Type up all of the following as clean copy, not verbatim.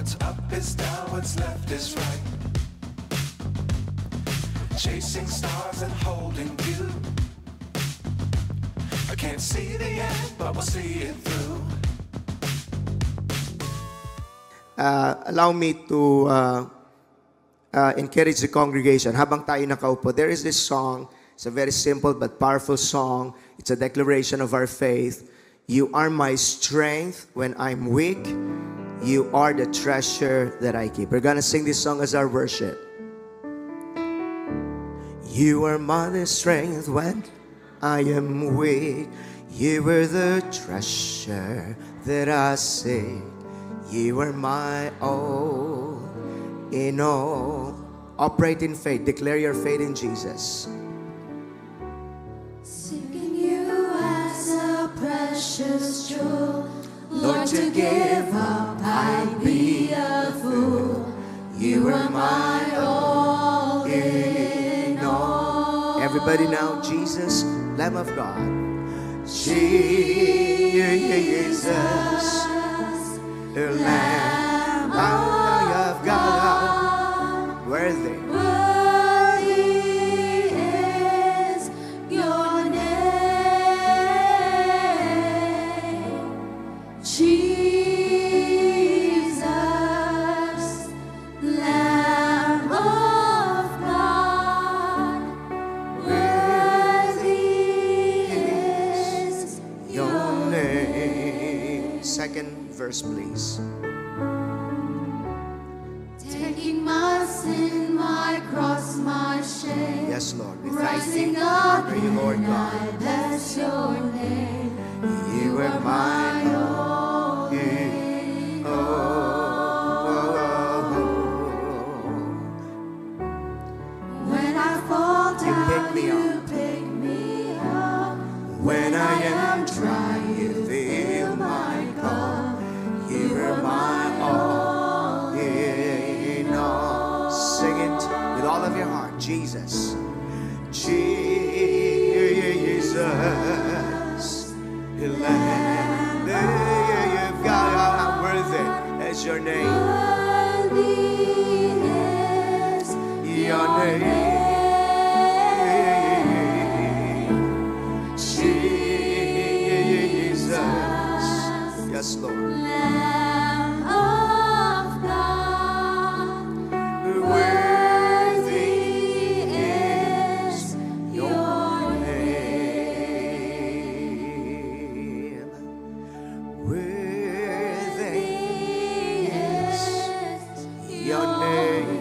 What's up is down, what's left is right. Chasing stars and holding you. I can't see the end, but we'll see it through. Allow me to encourage the congregation. Habang tayo nakaupo, there is this song. It's a very simple but powerful song. It's a declaration of our faith. You are my strength when I'm weak. You are the treasure that I keep. We're gonna sing this song as our worship. You are my strength when I am weak. You are the treasure that I seek. You are my all in all. Operate in faith. Declare your faith in Jesus. Seeking you as a precious jewel, Lord, to give up I'd be a fool. You are my all in all. Everybody now, Jesus, Lamb of God. Jesus, the Lamb of God. Worthy. worthy is your name, Jesus, Lamb of God. Worthy is Your name. Second verse, please. taking my sin, my cross, my shame. Yes, Lord. We thank Rising you. up, Honor you, Lord and I God. bless your name. You are my all in all. When I fall You down, pick me you pick me up. When I am dry, you fill my cup. You are my all in all. Sing it with all of your heart. Jesus. Jesus. The Lamb of God. Worthy is your name. Worthy is Your name. Jesus. Yes, Lord. Lamb of God. Worthy is your name. Worthy is your name.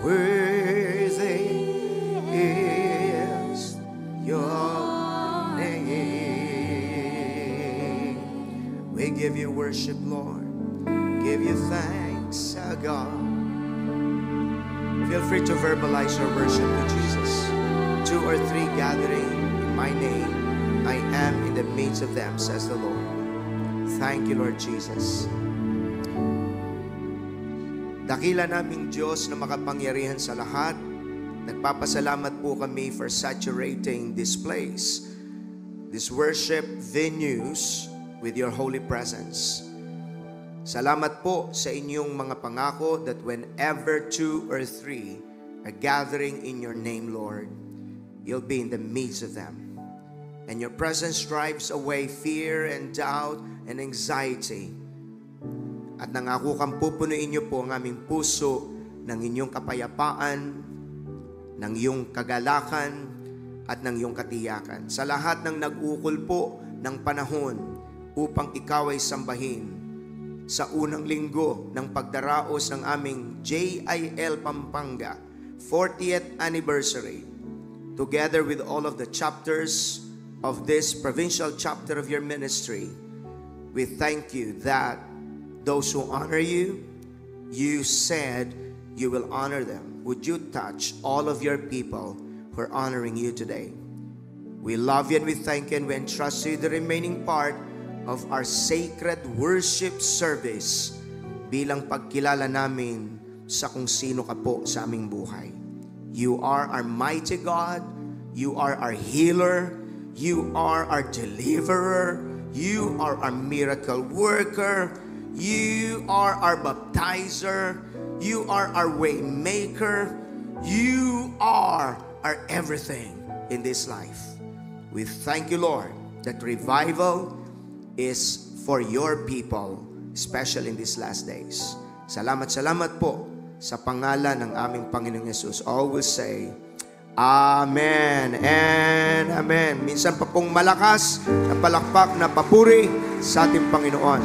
Worthy is your name. We give you worship, Lord. Give you thanks, our God. Feel free to verbalize your worship to Jesus. 2 or 3 gathering in my name, I am in the midst of them, says the Lord. Thank you, Lord Jesus. Dakila naming Diyos na makapangyarihan sa lahat. Nagpapasalamat po kami for saturating this place, this worship venues with your holy presence. Salamat po sa inyong mga pangako that whenever 2 or 3 are gathering in your name, Lord, you'll be in the midst of them. And your presence drives away fear and doubt and anxiety. At nangako kang pupunuin niyo po ang aming puso ng inyong kapayapaan, ng iyong kagalakan, at ng iyong katiyakan. Sa lahat ng nag-ukol po ng panahon upang ikaw ay sambahin, sa unang linggo ng pagdaraos ng aming JIL Pampanga 40th anniversary, together with all of the chapters of this provincial chapter of your ministry, we thank you that those who honor you, you said you will honor them. Would you touch all of your people who are honoring you today? We love you and we thank you and we entrust you the remaining part of our sacred worship service bilang pagkilala namin sa kung sino ka po sa aming buhay. You are our mighty God. You are our healer. You are our deliverer. You are our miracle worker. You are our baptizer. You are our way maker. You are our everything in this life. We thank you, Lord, that revival is for your people, especially in these last days. Salamat po sa pangalan ng aming Panginoong Yesus. All will say, Amen and Amen. Minsan pa pong malakas na palakpak na papuri sa ating Panginoon.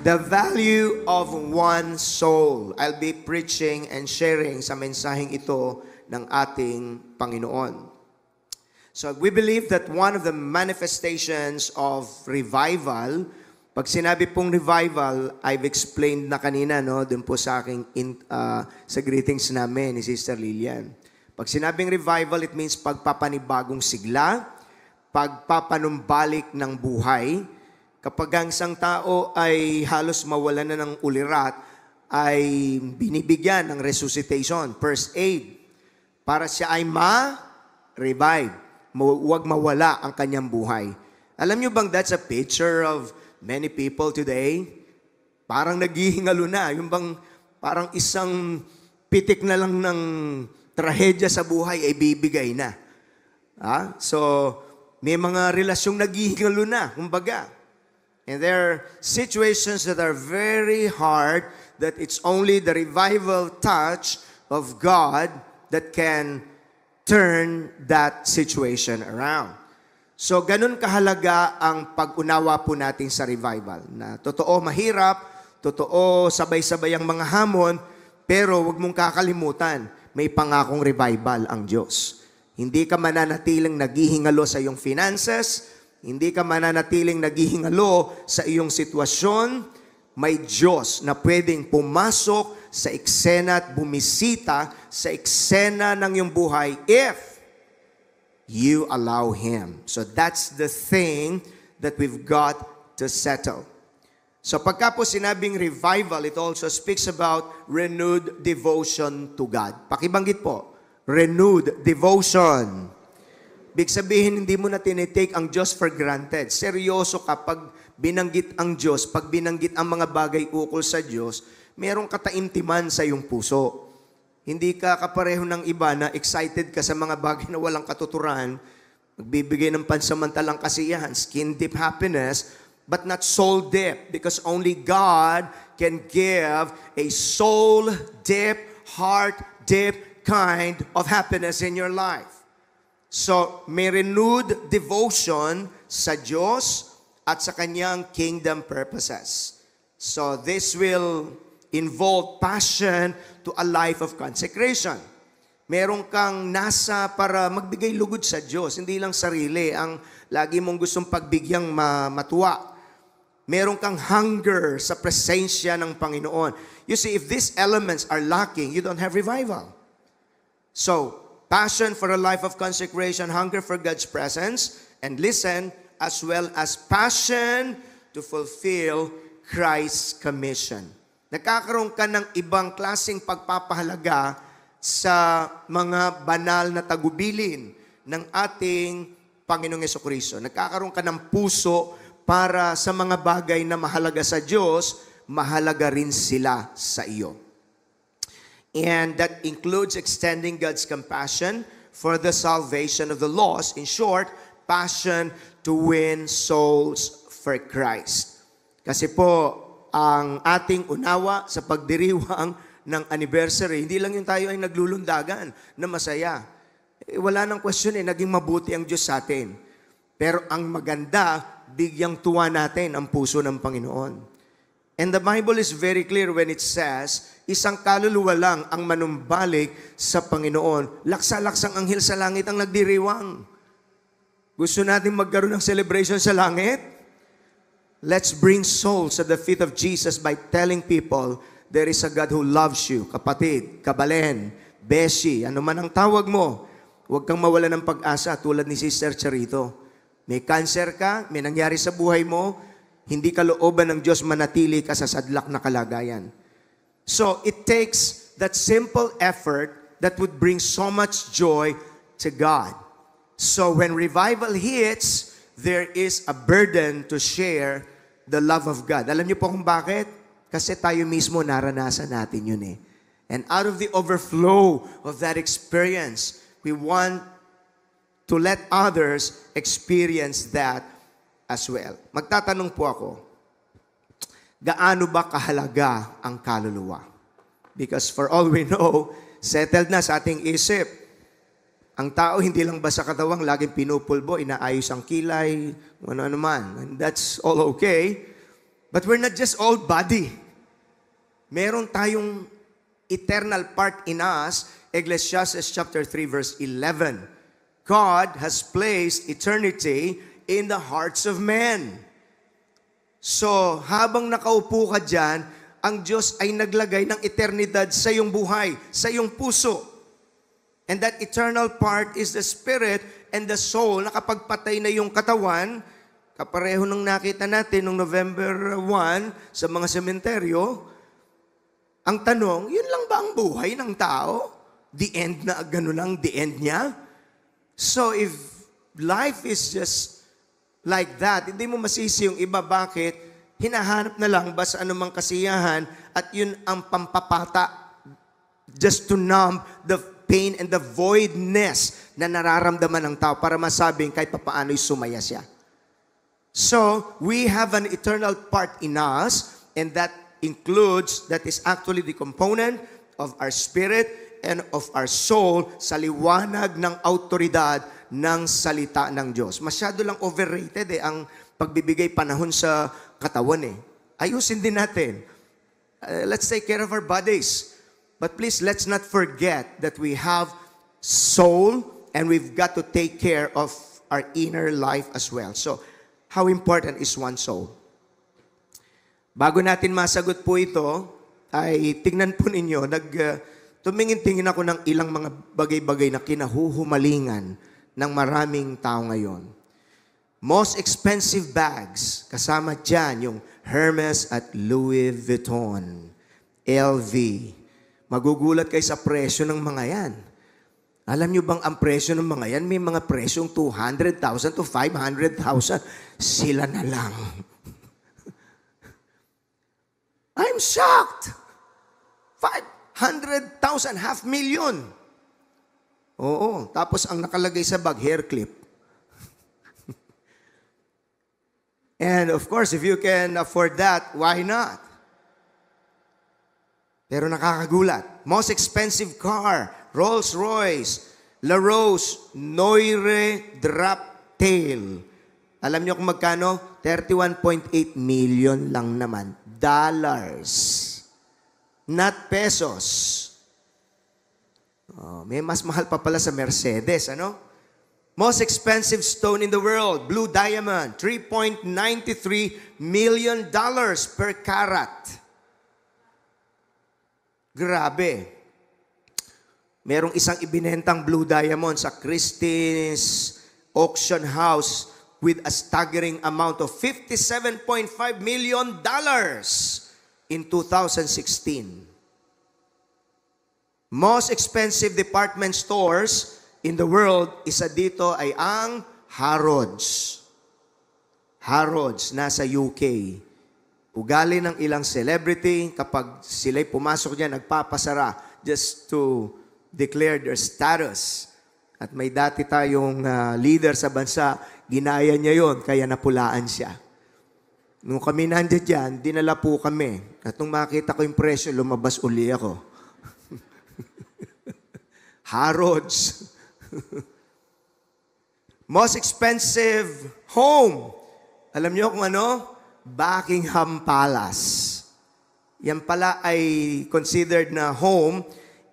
The value of one soul. I'll be preaching and sharing sa mensaheng ito ng ating Panginoon. So we believe that one of the manifestations of revival, pag sinabi pong revival, I've explained na kanina, no, dun po sa aking sa greetings namin ni Sister Lilian. Pag sinabing revival, it means pagpapanibagong sigla, pagpapanumbalik ng buhay. Kapag ang isang tao ay halos mawalan na ng ulirat, ay binibigyan ng resuscitation, first aid, para siya ay ma-revive. Huwag mawala ang kanyang buhay. Alam nyo bang that's a picture of many people today? Parang naghihingalo na. Yung bang parang isang pitik na lang ng trahedya sa buhay ay bibigay na. So, may mga relasyong naghihingalo na, kumbaga. And there are situations that are very hard that it's only the revival touch of God that can turn that situation around. So, ganun kahalaga ang pag-unawa po natin sa revival. Na totoo mahirap, totoo sabay-sabay ang mga hamon, pero huwag mong kakalimutan, may pangakong revival ang Diyos. Hindi ka mananatiling naghihingalo sa iyong finances, hindi ka mananatiling naghihingalo sa iyong sitwasyon. May Diyos na pwedeng pumasok sa eksena at bumisita sa eksena ng iyong buhay if you allow Him. So that's the thing that we've got to settle. So pagka po sinabing revival, it also speaks about renewed devotion to God. Pakibanggit po, renewed devotion. Big sabihin, hindi mo na tinitake ang Diyos for granted. Seryoso ka pag binanggit ang Diyos, pag binanggit ang mga bagay ukol sa Diyos, merong kataimtiman sa iyong puso. Hindi ka kapareho ng iba na excited ka sa mga bagay na walang katuturan, magbibigay ng pansamantalang kasiyahan, skin deep happiness, but not soul deep, because only God can give a soul deep, heart deep kind of happiness in your life. So, may renewed devotion sa Diyos at sa kanyang kingdom purposes. So, this will involve passion to a life of consecration. Meron kang nasa para magbigay lugod sa Diyos, hindi lang sarili ang lagi mong gustong pagbigyang matuwa. Meron kang hunger sa presensya ng Panginoon. You see, if these elements are lacking, you don't have revival. So, passion for a life of consecration, hunger for God's presence, and listen, as well as passion to fulfill Christ's commission. Nagkakaroon ka ng ibang klaseng pagpapahalaga sa mga banal na tagubilin ng ating Panginoong Jesucristo. Nagkakaroon ka ng puso para sa mga bagay na mahalaga sa Diyos, mahalaga rin sila sa iyo. And that includes extending God's compassion for the salvation of the lost. In short, passion to win souls for Christ. Kasi po, ang ating unawa sa pagdiriwang ng anniversary, hindi lang yung tayo ay naglulundagan na masaya. Wala nang question naging mabuti ang Diyos sa atin. Pero ang maganda, bigyang tuwa natin ang puso ng Panginoon. And the Bible is very clear when it says, isang kaluluwa lang ang manumbalik sa Panginoon. Laksa-laksang anghel sa langit ang nagdiriwang. Gusto natin magkaroon ng celebration sa langit? Let's bring souls at the feet of Jesus by telling people, there is a God who loves you. Kapatid, kabalen, beshi, ano man ang tawag mo, huwag kang mawala ng pag-asa tulad ni Sister Charito. May cancer ka, may nangyari sa buhay mo, hindi kalooban ng Diyos manatili ka sa sadlak na kalagayan. So, it takes that simple effort that would bring so much joy to God. So, when revival hits, there is a burden to share the love of God. Alam niyo po kung bakit? Kasi tayo mismo naranasan natin yun eh. And out of the overflow of that experience, we want to let others experience that as well. Magtatanong po ako, gaano ba kahalaga ang kaluluwa? Because for all we know, settled na sa ating isip. Ang tao hindi lang ba sa katawang laging pinupulbo, inaayos ang kilay, ano man. And that's all okay. But we're not just all body. Meron tayong eternal part in us. Ecclesiastes chapter 3 verse 11. God has placed eternity in the hearts of men. So, habang nakaupo ka dyan, ang Diyos ay naglagay ng eternidad sa iyong buhay, sa iyong puso. And that eternal part is the spirit and the soul na kapag patay na yung katawan, kapareho nung nakita natin noong November 1 sa mga sementeryo, ang tanong, yun lang ba ang buhay ng tao? The end na, gano'n lang, the end niya? So if life is just like that, hindi mo masisi yung iba, bakit? Hinahanap na lang ba sa anumang kasiyahan at yun ang pampapata just to numb the pain and the voidness na nararamdaman ng tao para masabing kahit papaano'y sumaya siya. So, we have an eternal part in us, and that includes, that is actually the component of our spirit and of our soul sa liwanag ng autoridad ng salita ng Diyos. Masyado lang overrated ang pagbibigay panahon sa katawan eh. Ayusin din natin. Let's take care of our bodies. But please, let's not forget that we have soul and we've got to take care of our inner life as well. So, how important is one soul? Bago natin masagot po ito, ay tingnan po ninyo, tumingin-tingin ako ng ilang mga bagay-bagay na kinahuhumalingan ng maraming tao ngayon. Most expensive bags, kasama dyan yung Hermes at Louis Vuitton, LV. Magugulat kayo sa presyo ng mga yan. Alam nyo bang ang presyo ng mga yan, may mga presyong 200,000 to 500,000. Sila na lang. I'm shocked. 500,000, 500,000. Oo, tapos ang nakalagay sa bag, hair clip. And of course, if you can afford that, why not? Pero nakakagulat. Most expensive car, Rolls-Royce, La Rose, Noire Drop Tail. Alam niyo kung magkano? 31.8 million lang naman. Dollars. Not pesos. Oh, may mas mahal pa pala sa Mercedes, ano? Most expensive stone in the world, blue diamond, $3.93 million per carat. Grabe. Merong isang ibinentang blue diamond sa Christie's auction house with a staggering amount of $57.5 million in 2016. Most expensive department stores in the world, isa dito ay ang Harrods. Harrods, nasa UK. Ugali ng ilang celebrity, kapag sila'y pumasok dyan, nagpapasara just to declare their status. At may dati tayong leader sa bansa, ginaya niya yon, kaya napulaan siya. Nung kami nandiyan dyan, dinala po kami. At nung makita ko yung presyo, lumabas uli ako. Harrods. Most expensive home. Alam niyo kung ano? Buckingham Palace. Yan pala ay considered na home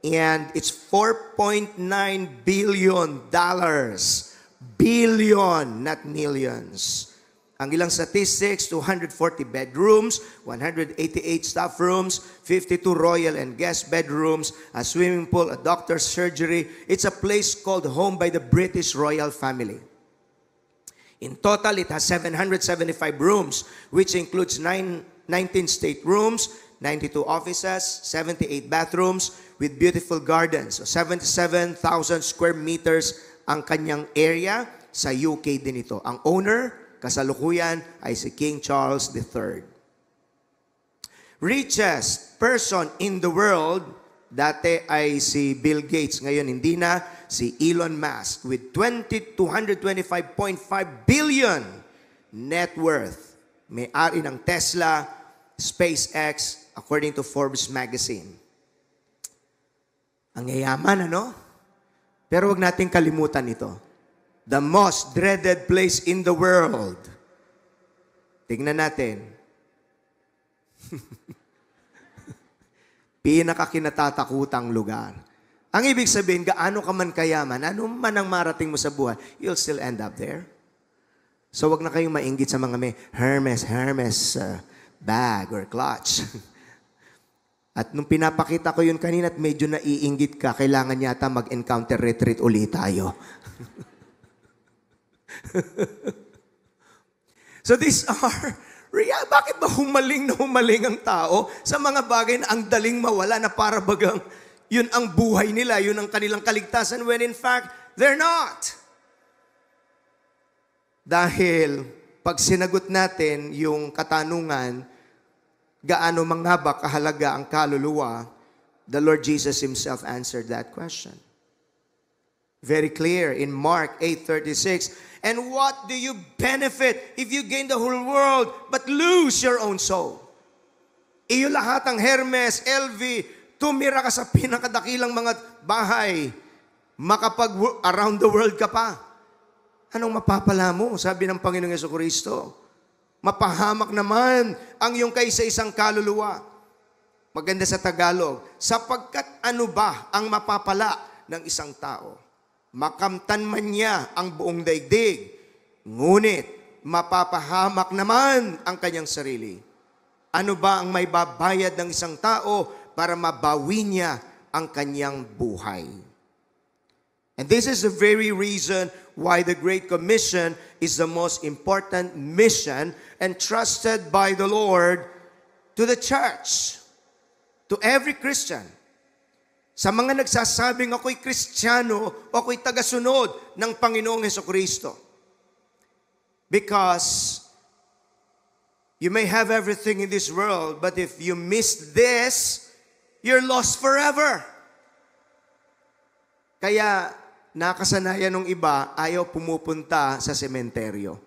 and it's $4.9 billion. Billion, not millions. Ang ilang statistics, 240 bedrooms, 188 staff rooms, 52 royal and guest bedrooms, a swimming pool, a doctor's surgery. It's a place called home by the British royal family. In total, it has 775 rooms, which includes 19 staterooms, 92 offices, 78 bathrooms, with beautiful gardens. So 77,000 square meters ang kanyang area, sa UK din ito. Ang owner, kasalukuyan, ay si King Charles III. Richest person in the world, dati ay si Bill Gates, ngayon hindi na, si Elon Musk with 225.5 billion net worth. May-ari ng Tesla, SpaceX, according to Forbes magazine. Ang yayaman, ano? Pero wag nating kalimutan ito. The most dreaded place in the world. Tingnan natin. Pinakakinatatakutang lugar. Ang ibig sabihin, gaano ka man kayaman, ano man ang marating mo sa buhay, you'll still end up there. So wag na kayong mainggit sa mga may Hermes bag or clutch. At nung pinapakita ko yun kanina at medyo naiinggit ka, kailangan yata mag-encounter retreat ulit tayo. So these are bakit ba humaling na humaling ang tao sa mga bagay na ang daling mawala na para bagang yun ang buhay nila, yun ang kanilang kaligtasan when in fact, they're not. Dahil pag sinagot natin yung katanungan, gaano man nga ba kahalaga ang kaluluwa, the Lord Jesus Himself answered that question. Very clear in Mark 8:36. And what do you benefit if you gain the whole world but lose your own soul? Iyo lahat ang Hermes, LV, tumira ka sa pinakadakilang mga bahay, makapag around the world ka pa. Anong mapapala mo? Sabi ng Panginoong Jesucristo. Mapahamak naman ang iyong kaisa-isang kaluluwa. Maganda sa Tagalog, sapagkat ano ba ang mapapala ng isang tao? Makamtan man niya ang buong daigdig, ngunit mapapahamak naman ang kanyang sarili. Ano ba ang may babayad ng isang tao para mabawi niya ang kanyang buhay? And this is the very reason why the Great Commission is the most important mission entrusted by the Lord to the church, to every Christian. Sa mga nagsasabing ako'y Kristiyano o ako'y tagasunod ng Panginoong Jesucristo. Because you may have everything in this world, but if you miss this, you're lost forever. Kaya nakasanayan ng iba, ayaw pumupunta sa sementeryo.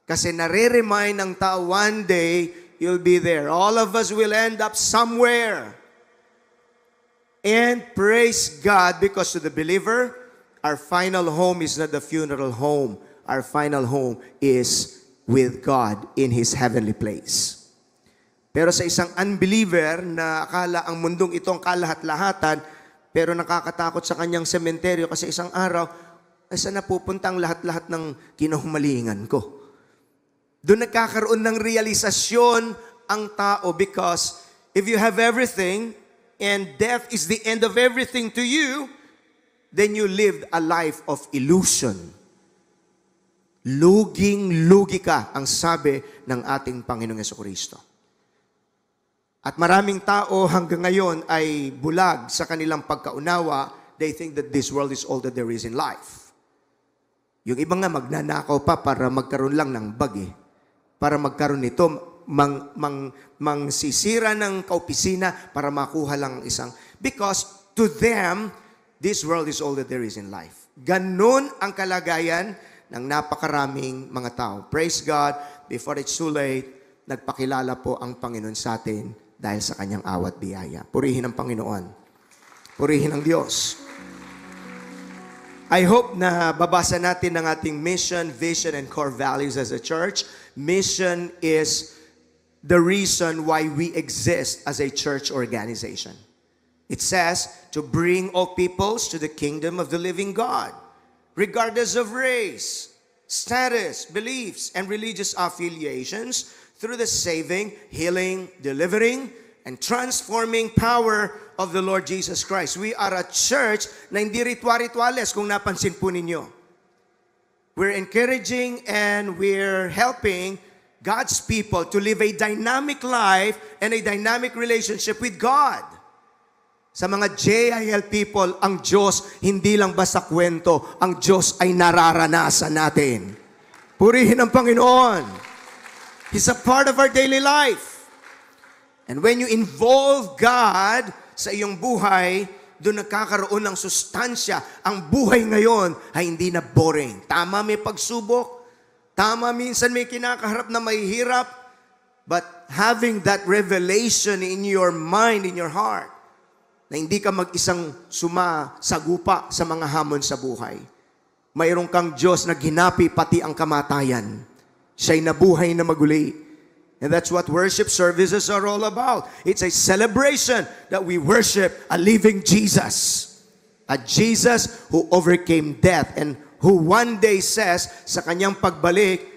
Kasi nare-remind ng tao, one day, you'll be there. All of us will end up somewhere. And praise God, because to the believer, our final home is not the funeral home. Our final home is with God in His heavenly place. Pero sa isang unbeliever na akala ang mundong ito ang kalahat-lahatan, pero nakakatakot sa kanyang sementeryo kasi isang araw, ay saan napupunta ang lahat-lahat ng kinahumalingan ko? Doon nagkakaroon ng realisasyon ang tao because if you have everything and death is the end of everything to you, then you lived a life of illusion. Luging-lugi ka, ang sabi ng ating Panginoong Jesucristo. At maraming tao hanggang ngayon ay bulag sa kanilang pagkaunawa. They think that this world is all that there is in life. Yung iba nga magnanakaw pa para magkaroon lang ng bag eh. Para magkaroon nito, mangsisira ng kaopisina para makuha lang isang. Because to them, this world is all that there is in life. Ganon ang kalagayan ng napakaraming mga tao. Praise God, before it's too late, nagpakilala po ang Panginoon sa atin dahil sa kanyang awat biyaya. Purihin ang Panginoon. Purihin ang Diyos. I hope na babasa natin ang ating mission, vision, and core values as a church. Mission is the reason why we exist as a church organization. It says to bring all peoples to the kingdom of the living God, regardless of race, status, beliefs, and religious affiliations, through the saving, healing, delivering, and transforming power of the Lord Jesus Christ. We are a church na hindi ritual-rituales kung napansin po ninyo. We're encouraging and we're helping God's people to live a dynamic life and a dynamic relationship with God. Sa mga JIL people, ang Diyos hindi lang basta kwento, ang Diyos ay nararanasan natin. Purihin ang Panginoon. He's a part of our daily life. And when you involve God sa iyong buhay, doon nagkakaroon ng sustansya. Ang buhay ngayon ay hindi na boring. Tama, may pagsubok. Tama, minsan may kinakaharap na mahihirap. But having that revelation in your mind, in your heart, na hindi ka mag-isang sumasagupa sa mga hamon sa buhay. Mayroon kang Diyos na ginapi pati ang kamatayan. Siya'y nabuhay na maguli. And that's what worship services are all about. It's a celebration that we worship a living Jesus. A Jesus who overcame death and who one day says sa kanyang pagbalik,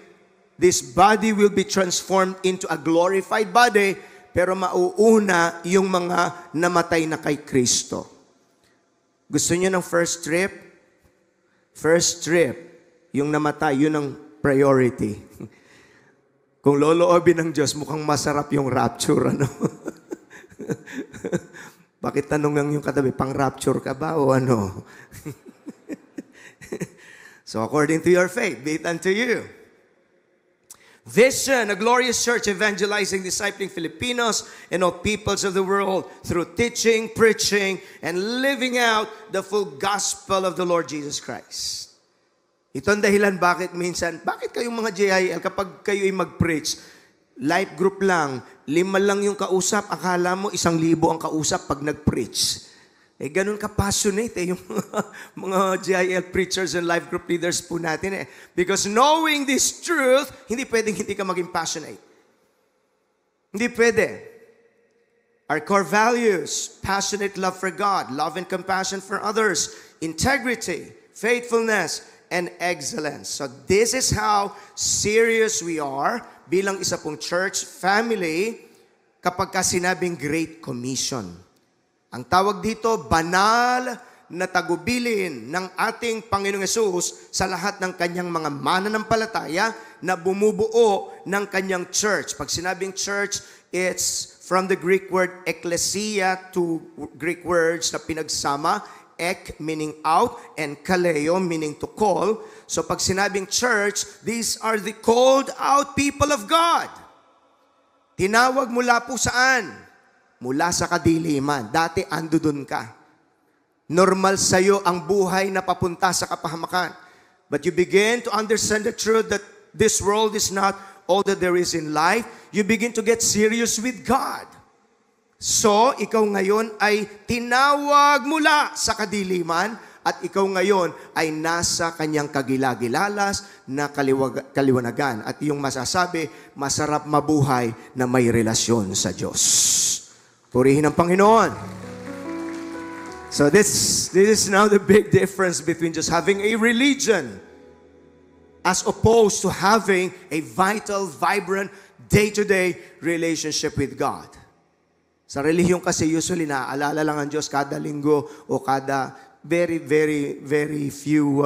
this body will be transformed into a glorified body, pero mauuna yung mga namatay na kay Kristo. Gusto niyo ng first trip? First trip, yung namatay, yun ang priority. Kung loloobin ng Diyos, mukhang masarap yung rapture, ano? Bakit tanong lang yung katabi, pang-rapture ka ba o ano? So according to your faith, be it unto you. Vision, a glorious church evangelizing, discipling Filipinos and all peoples of the world through teaching, preaching, and living out the full gospel of the Lord Jesus Christ. Ito ang dahilan bakit kayong mga JIL, kapag kayo ay mag-preach, life group lang, 5 lang yung kausap, akala mo 1,000 ang kausap pag nag-preach. Ganun ka-passionate yung mga JIL preachers and life group leaders po natin. Because knowing this truth, hindi pwedeng hindi ka maging passionate. Hindi pwede. Our core values, passionate love for God, love and compassion for others, integrity, faithfulness, and excellence. So this is how serious we are bilang isa pong church family kapag ka sinabing Great Commission. Ang tawag dito, banal na tagubilin ng ating Panginoong Hesus sa lahat ng kanyang mga mananampalataya na bumubuo ng kanyang church. Pag sinabing church, it's from the Greek word ecclesia, to Greek words na pinagsama, ek meaning out and kaleo meaning to call. So pag sinabing church, these are the called out people of God. Tinawag mula po saan? Mula sa kadiliman. Dati ando dun ka. Normal sa'yo ang buhay na papunta sa kapahamakan. But you begin to understand the truth that this world is not all that there is in life. You begin to get serious with God. So, ikaw ngayon ay tinawag mula sa kadiliman at ikaw ngayon ay nasa kanyang kagilagilalas na kaliwanagan. At yung masasabi, masarap mabuhay na may relasyon sa Diyos. Purihin ang Panginoon. So this is now the big difference between just having a religion as opposed to having a vital, vibrant, day-to-day relationship with God. Sa relihiyon kasi usually naaalala lang ang Diyos kada linggo o kada very, very, very few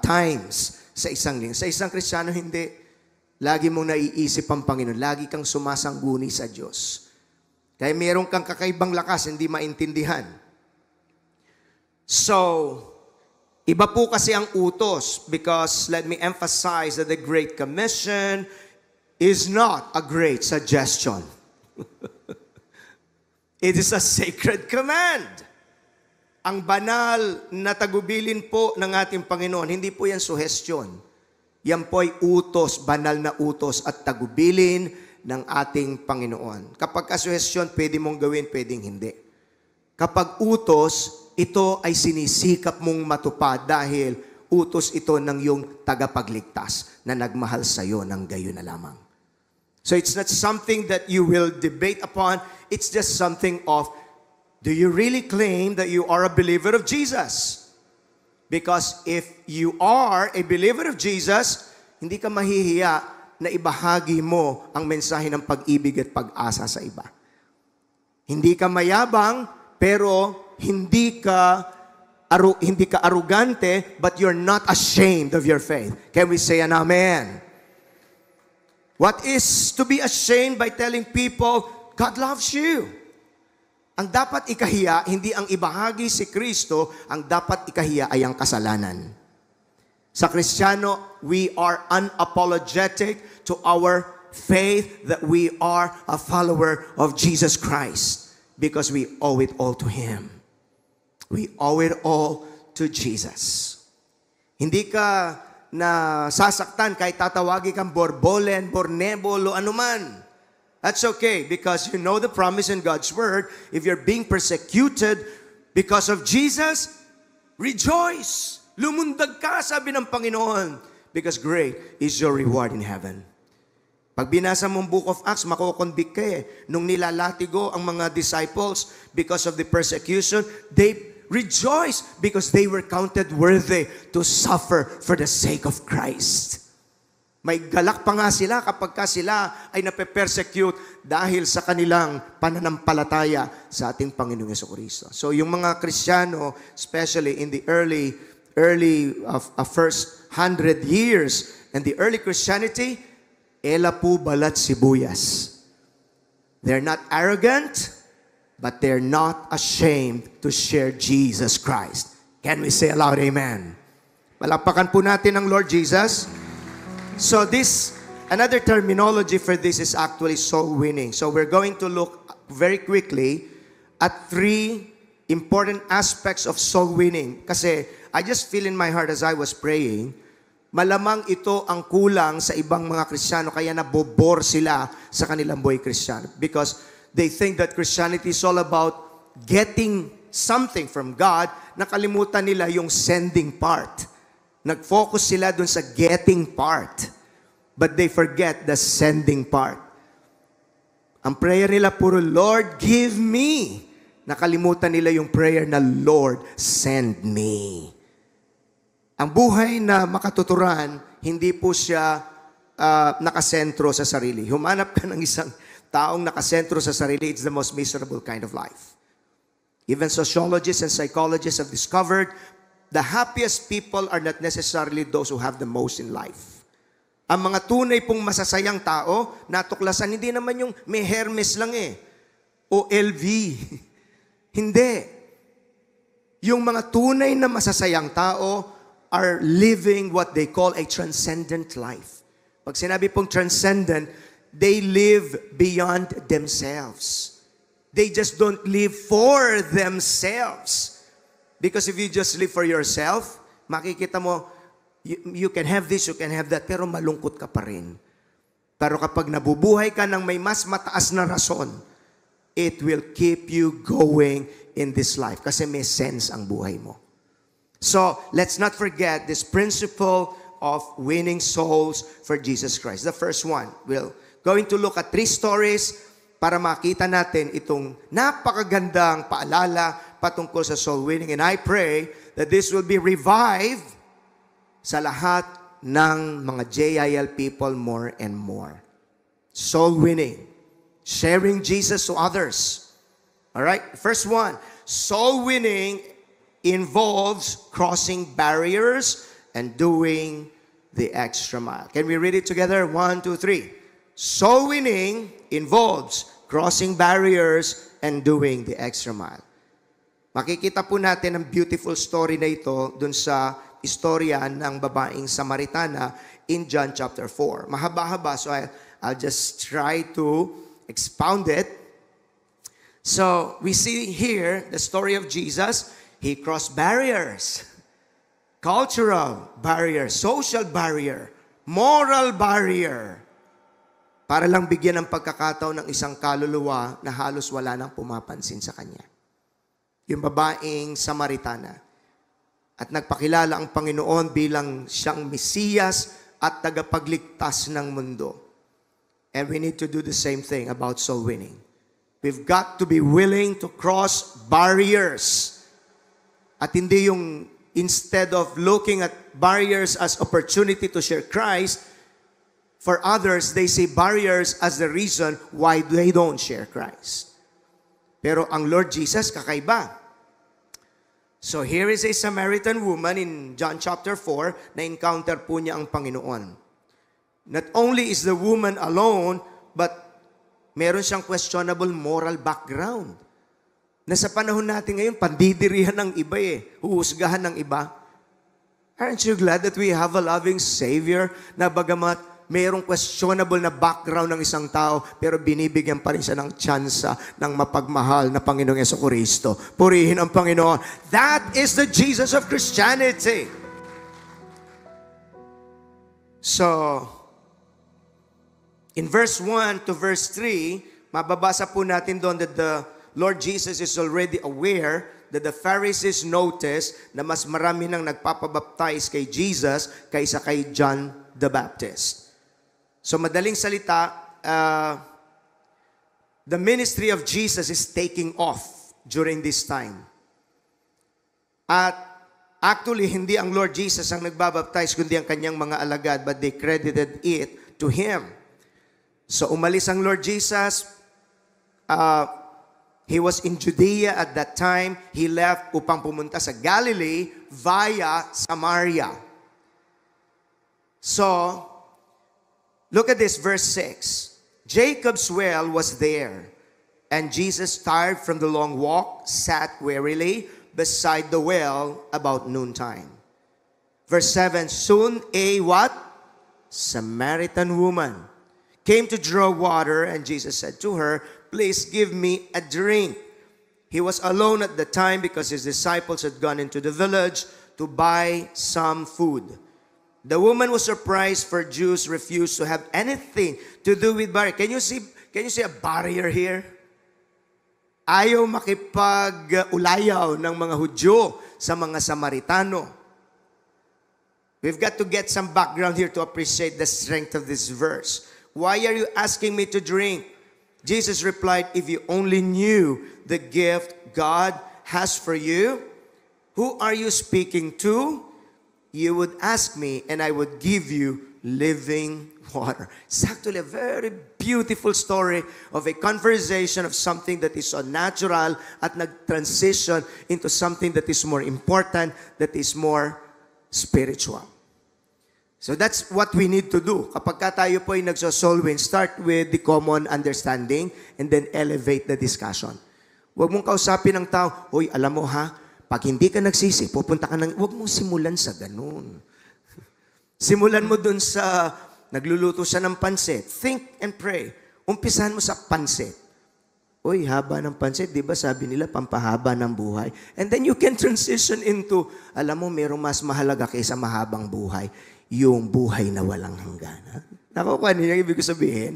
times sa isang linggo. Sa isang Kristiyano hindi. Lagi mong naiisip ang Panginoon. Lagi kang sumasangguni sa Diyos. Kaya meron kang kakaibang lakas, hindi maintindihan. So, iba po kasi ang utos because let me emphasize that the Great Commission is not a great suggestion. It is a sacred command. Ang banal na tagubilin po ng ating Panginoon, hindi po yan suhestyon. Yan po ay utos, banal na utos at tagubilin ng ating Panginoon. Kapag kasuhestyon, pwede mong gawin, pwedeng hindi. Kapag utos, ito ay sinisikap mong matupad dahil utos ito ng iyong tagapagligtas na nagmahal sa iyo ng gayon na lamang. So it's not something that you will debate upon. It's just something of, do you really claim that you are a believer of Jesus? Because if you are a believer of Jesus, hindi ka mahihiya na ibahagi mo ang mensahe ng pag-ibig at pag-asa sa iba. Hindi ka mayabang, pero hindi ka arrogante, but you're not ashamed of your faith. Can we say an amen? What is to be ashamed by telling people, God loves you? Ang dapat ikahiya, hindi ang ibahagi si Kristo, ang dapat ikahiya ay ang kasalanan. Sa Kristiyano, we are unapologetic to our faith that we are a follower of Jesus Christ because we owe it all to Him. We owe it all to Jesus. Hindi ka na sasaktan kahit tatawagi kang borbolen, bornebol, o anuman. That's okay because you know the promise in God's Word. If you're being persecuted because of Jesus, rejoice. Lumundag ka, sabi ng Panginoon, because great is your reward in heaven. Pag binasa mong Book of Acts, makokonvict ka eh. Nung nilalatigo ang mga disciples because of the persecution, they rejoice because they were counted worthy to suffer for the sake of Christ. May galak pa nga sila kapag ka sila ay nape-persecute dahil sa kanilang pananampalataya sa ating Panginoong Jesucristo. So yung mga Kristiyano, especially in the early first 100 years and the early Christianity, ela po balat sibuyas. They're not arrogant, but they're not ashamed to share Jesus Christ. Can we say aloud, amen? Palakpakan po natin ang Lord Jesus. So another terminology for this is actually soul winning. So we're going to look very quickly at 3 important aspects of soul winning. Kasi I just feel in my heart as I was praying, malamang ito ang kulang sa ibang mga Kristiyano kaya nabobor sila sa kanilang buhay Kristiyano. Because they think that Christianity is all about getting something from God, nakalimutan nila yung sending part. Nag-focus sila dun sa getting part. But they forget the sending part. Ang prayer nila puro, Lord, give me. Nakalimutan nila yung prayer na, Lord, send me. Ang buhay na makatuturan, hindi po siya nakasentro sa sarili. Humanap ka ng isang taong nakasentro sa sarili, it's the most miserable kind of life. Even sociologists and psychologists have discovered the happiest people are not necessarily those who have the most in life. Ang mga tunay pong masasayang tao, natuklasan, hindi naman yung may Hermes lang eh, o LV. Hindi. Yung mga tunay na masasayang tao are living what they call a transcendent life. Pag sinabi pong transcendent, they live beyond themselves. They just don't live for themselves. Because if you just live for yourself, makikita mo, you can have this, you can have that, pero malungkot ka pa rin. Pero kapag nabubuhay ka ng may mas mataas na rason, it will keep you going in this life. Kasi may sense ang buhay mo. So, let's not forget this principle of winning souls for Jesus Christ. The first one, we're going to look at 3 stories para makita natin itong napakagandang paalala patungkol sa soul winning. And I pray that this will be revived sa lahat ng mga JIL people more and more. Soul winning. Sharing Jesus to others. Alright? First one, soul winning involves crossing barriers and doing the extra mile. Can we read it together? 1, 2, 3. Soul winning involves crossing barriers and doing the extra mile. Makikita po natin ang beautiful story na ito dun sa istorya ng babaeng Samaritana in John chapter 4. Mahaba-haba, so I'll just try to expound it. So, we see here the story of Jesus. He crossed barriers. Cultural barrier, social barrier, moral barrier. Para lang bigyan ng pagkakataon ng isang kaluluwa na halos wala nang pumapansin sa kanya. Yung babaeng Samaritana. At nagpakilala ang Panginoon bilang siyang Mesiyas at tagapagligtas ng mundo. And we need to do the same thing about soul winning. We've got to be willing to cross barriers. At hindi yung instead of looking at barriers as opportunity to share Christ, for others, they see barriers as the reason why they don't share Christ. Pero ang Lord Jesus, kakaiba. So here is a Samaritan woman in John chapter 4 na encounter po niya ang Panginoon. Not only is the woman alone, but meron siyang questionable moral background. na sa panahon natin ngayon, pandidirihan ng iba huhusgahan ng iba. Aren't you glad that we have a loving Savior na bagamat mayroong questionable na background ng isang tao, pero binibigyan pa rin siya ng tsansa ng mapagmahal na Panginoong Jesucristo. Purihin ang Panginoon. That is the Jesus of Christianity. So, in verse 1 to verse 3, mababasa po natin doon that the Lord Jesus is already aware that the Pharisees noticed na mas marami nang nagpapabaptize kay Jesus kaysa kay John the Baptist. So madaling salita, the ministry of Jesus is taking off during this time. At actually, hindi ang Lord Jesus ang nagbabaptize, kundi ang kanyang mga alagad, but they credited it to Him. So umalis ang Lord Jesus, he was in Judea at that time. He left upang pumunta sa Galilee via Samaria. So, look at this, verse 6. Jacob's well was there, and Jesus, tired from the long walk, sat wearily beside the well about noontime. Verse 7, soon a what? Samaritan woman came to draw water, and Jesus said to her, please give me a drink. He was alone at the time because his disciples had gone into the village to buy some food. The woman was surprised, for Jews refused to have anything to do with barrier. Can you see a barrier here? Ayaw makipag-ulayaw ng mga Hudyo sa mga Samaritano. We've got to get some background here to appreciate the strength of this verse. Why are you asking me to drink? Jesus replied, if you only knew the gift God has for you, who are you speaking to? You would ask me, and I would give you living water. It's actually a very beautiful story of a conversation of something that is so natural at nag-transition into something that is more important, that is more spiritual. So that's what we need to do. Kapag tayo po ay nagsosoul win, start with the common understanding and then elevate the discussion. Huwag mong kausapin ng tao, hoy, alam mo ha, pag hindi ka nagsisi, pupunta ka ng, huwag mong simulan sa ganun. Simulan mo dun sa, nagluluto siya ng pansit. Think and pray. Umpisahan mo sa pansit. Uy, haba ng pansit, di ba sabi nila, pampahaba ng buhay. And then you can transition into, alam mo, mayroong mas mahalaga kaysa mahabang buhay. Yung buhay na walang hanggan. Nakukuha niyo yung ibig sabihin?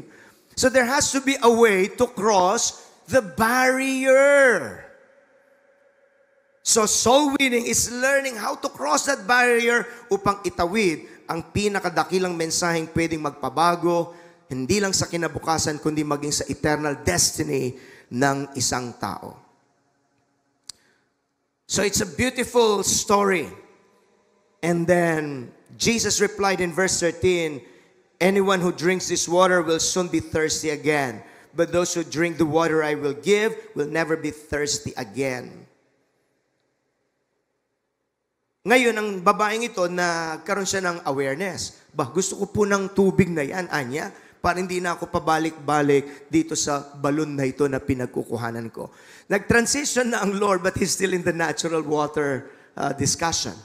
So there has to be a way to cross the barrier. So soul winning is learning how to cross that barrier upang itawid ang pinakadakilang mensaheng pwedeng magpabago, hindi lang sa kinabukasan, kundi maging sa eternal destiny ng isang tao. So it's a beautiful story. And then Jesus replied in verse 13, anyone who drinks this water will soon be thirsty again. But those who drink the water I will give will never be thirsty again. Ngayon, ang babaeng ito, nagkaroon siya ng awareness. Gusto ko po ng tubig na yan, Anya, para hindi na ako pabalik-balik dito sa balon na ito na pinagkukuhanan ko. Nag-transition na ang Lord, but He's still in the natural water discussion.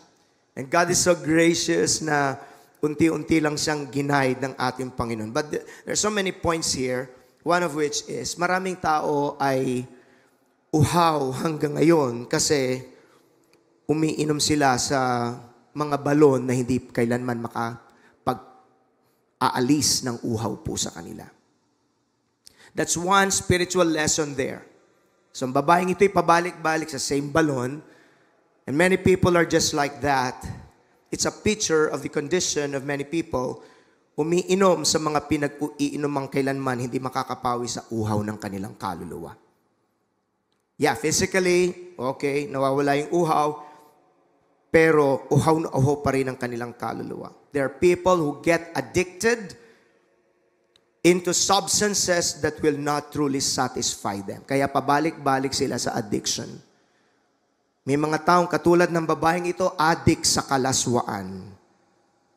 And God is so gracious na unti-unti lang siyang ginaid ng ating Panginoon. But there's so many points here, one of which is maraming tao ay uhaw hanggang ngayon kasi umiinom sila sa mga balon na hindi kailanman makapag-aalis ng uhaw po sa kanila. That's one spiritual lesson there. So ang babaeng ito'y pabalik-balik sa same balon. And many people are just like that. It's a picture of the condition of many people umiinom sa mga pinag-iinomang kailanman hindi makakapawi sa uhaw ng kanilang kaluluwa. Yeah, physically, okay, nawawala yung uhaw, pero uhaw na uhaw pa rin ang kanilang kaluluwa. There are people who get addicted into substances that will not truly satisfy them. Kaya pabalik-balik sila sa addiction. May mga taong katulad ng babaeng ito, addict sa kalaswaan.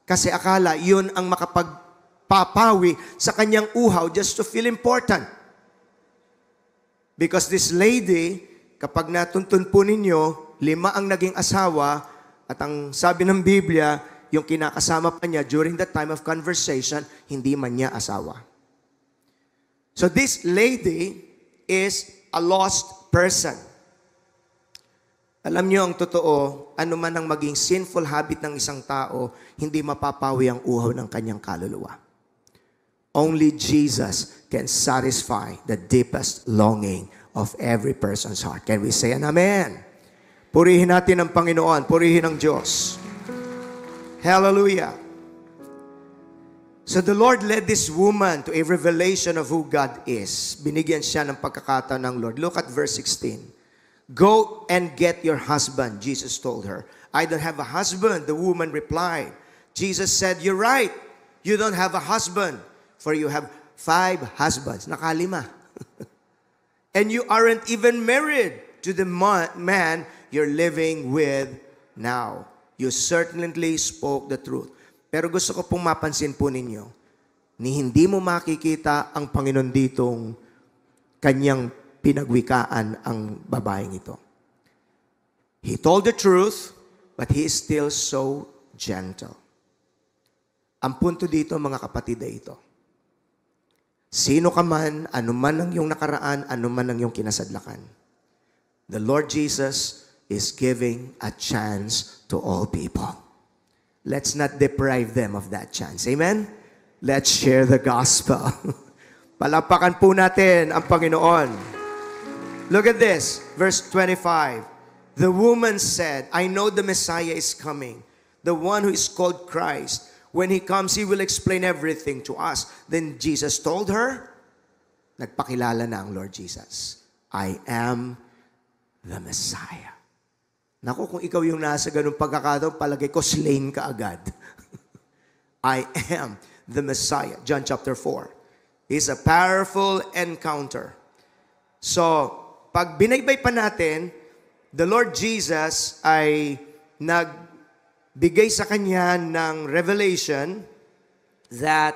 Kasi akala, yun ang makapagpapawi sa kanyang uhaw just to feel important. Because this lady kapag natuntun po ninyo, 5 ang naging asawa, at ang sabi ng Biblia, yung kinakasama pa niya during the time of conversation, hindi man niya asawa. So this lady is a lost person. Alam niyo ang totoo, ano man ang maging sinful habit ng isang tao, hindi mapapawi ang uhaw ng kanyang kaluluwa. Only Jesus can satisfy the deepest longing of every person's heart. Can we say an amen? Purihin natin ang Panginoon, purihin ang Diyos. Hallelujah. So the Lord led this woman to a revelation of who God is. Binigyan siya ng pagkakataon ng Lord. Look at verse 16. Go and get your husband, Jesus told her. I don't have a husband, the woman replied. Jesus said, you're right. You don't have a husband, for you have 5 husbands. Nakalima. And you aren't even married to the man you're living with now. You certainly spoke the truth. Pero gusto ko pong mapansin po ninyo, ni hindi mo makikita ang Panginoon ditong kanyang pinagwikaan ang babaeng ito. He told the truth, but he is still so gentle. Ang punto dito, mga kapatid, ay ito. Sino ka man, ano man ang iyong nakaraan, ano man ang iyong kinasadlakan, the Lord Jesus is giving a chance to all people. Let's not deprive them of that chance. Amen? Let's share the gospel. Palapakan po natin ang Panginoon. Look at this, verse 25. The woman said, I know the Messiah is coming, the one who is called Christ. When he comes, he will explain everything to us. Then Jesus told her, nagpakilala na ang Lord Jesus, I am the Messiah. Naku, kung ikaw yung nasa ganung pagkakataon, palagay ko, slain ka agad. I am the Messiah. John chapter 4. It's a powerful encounter. So, pag binaybay pa natin, the Lord Jesus ay nagbigay sa kanya ng revelation that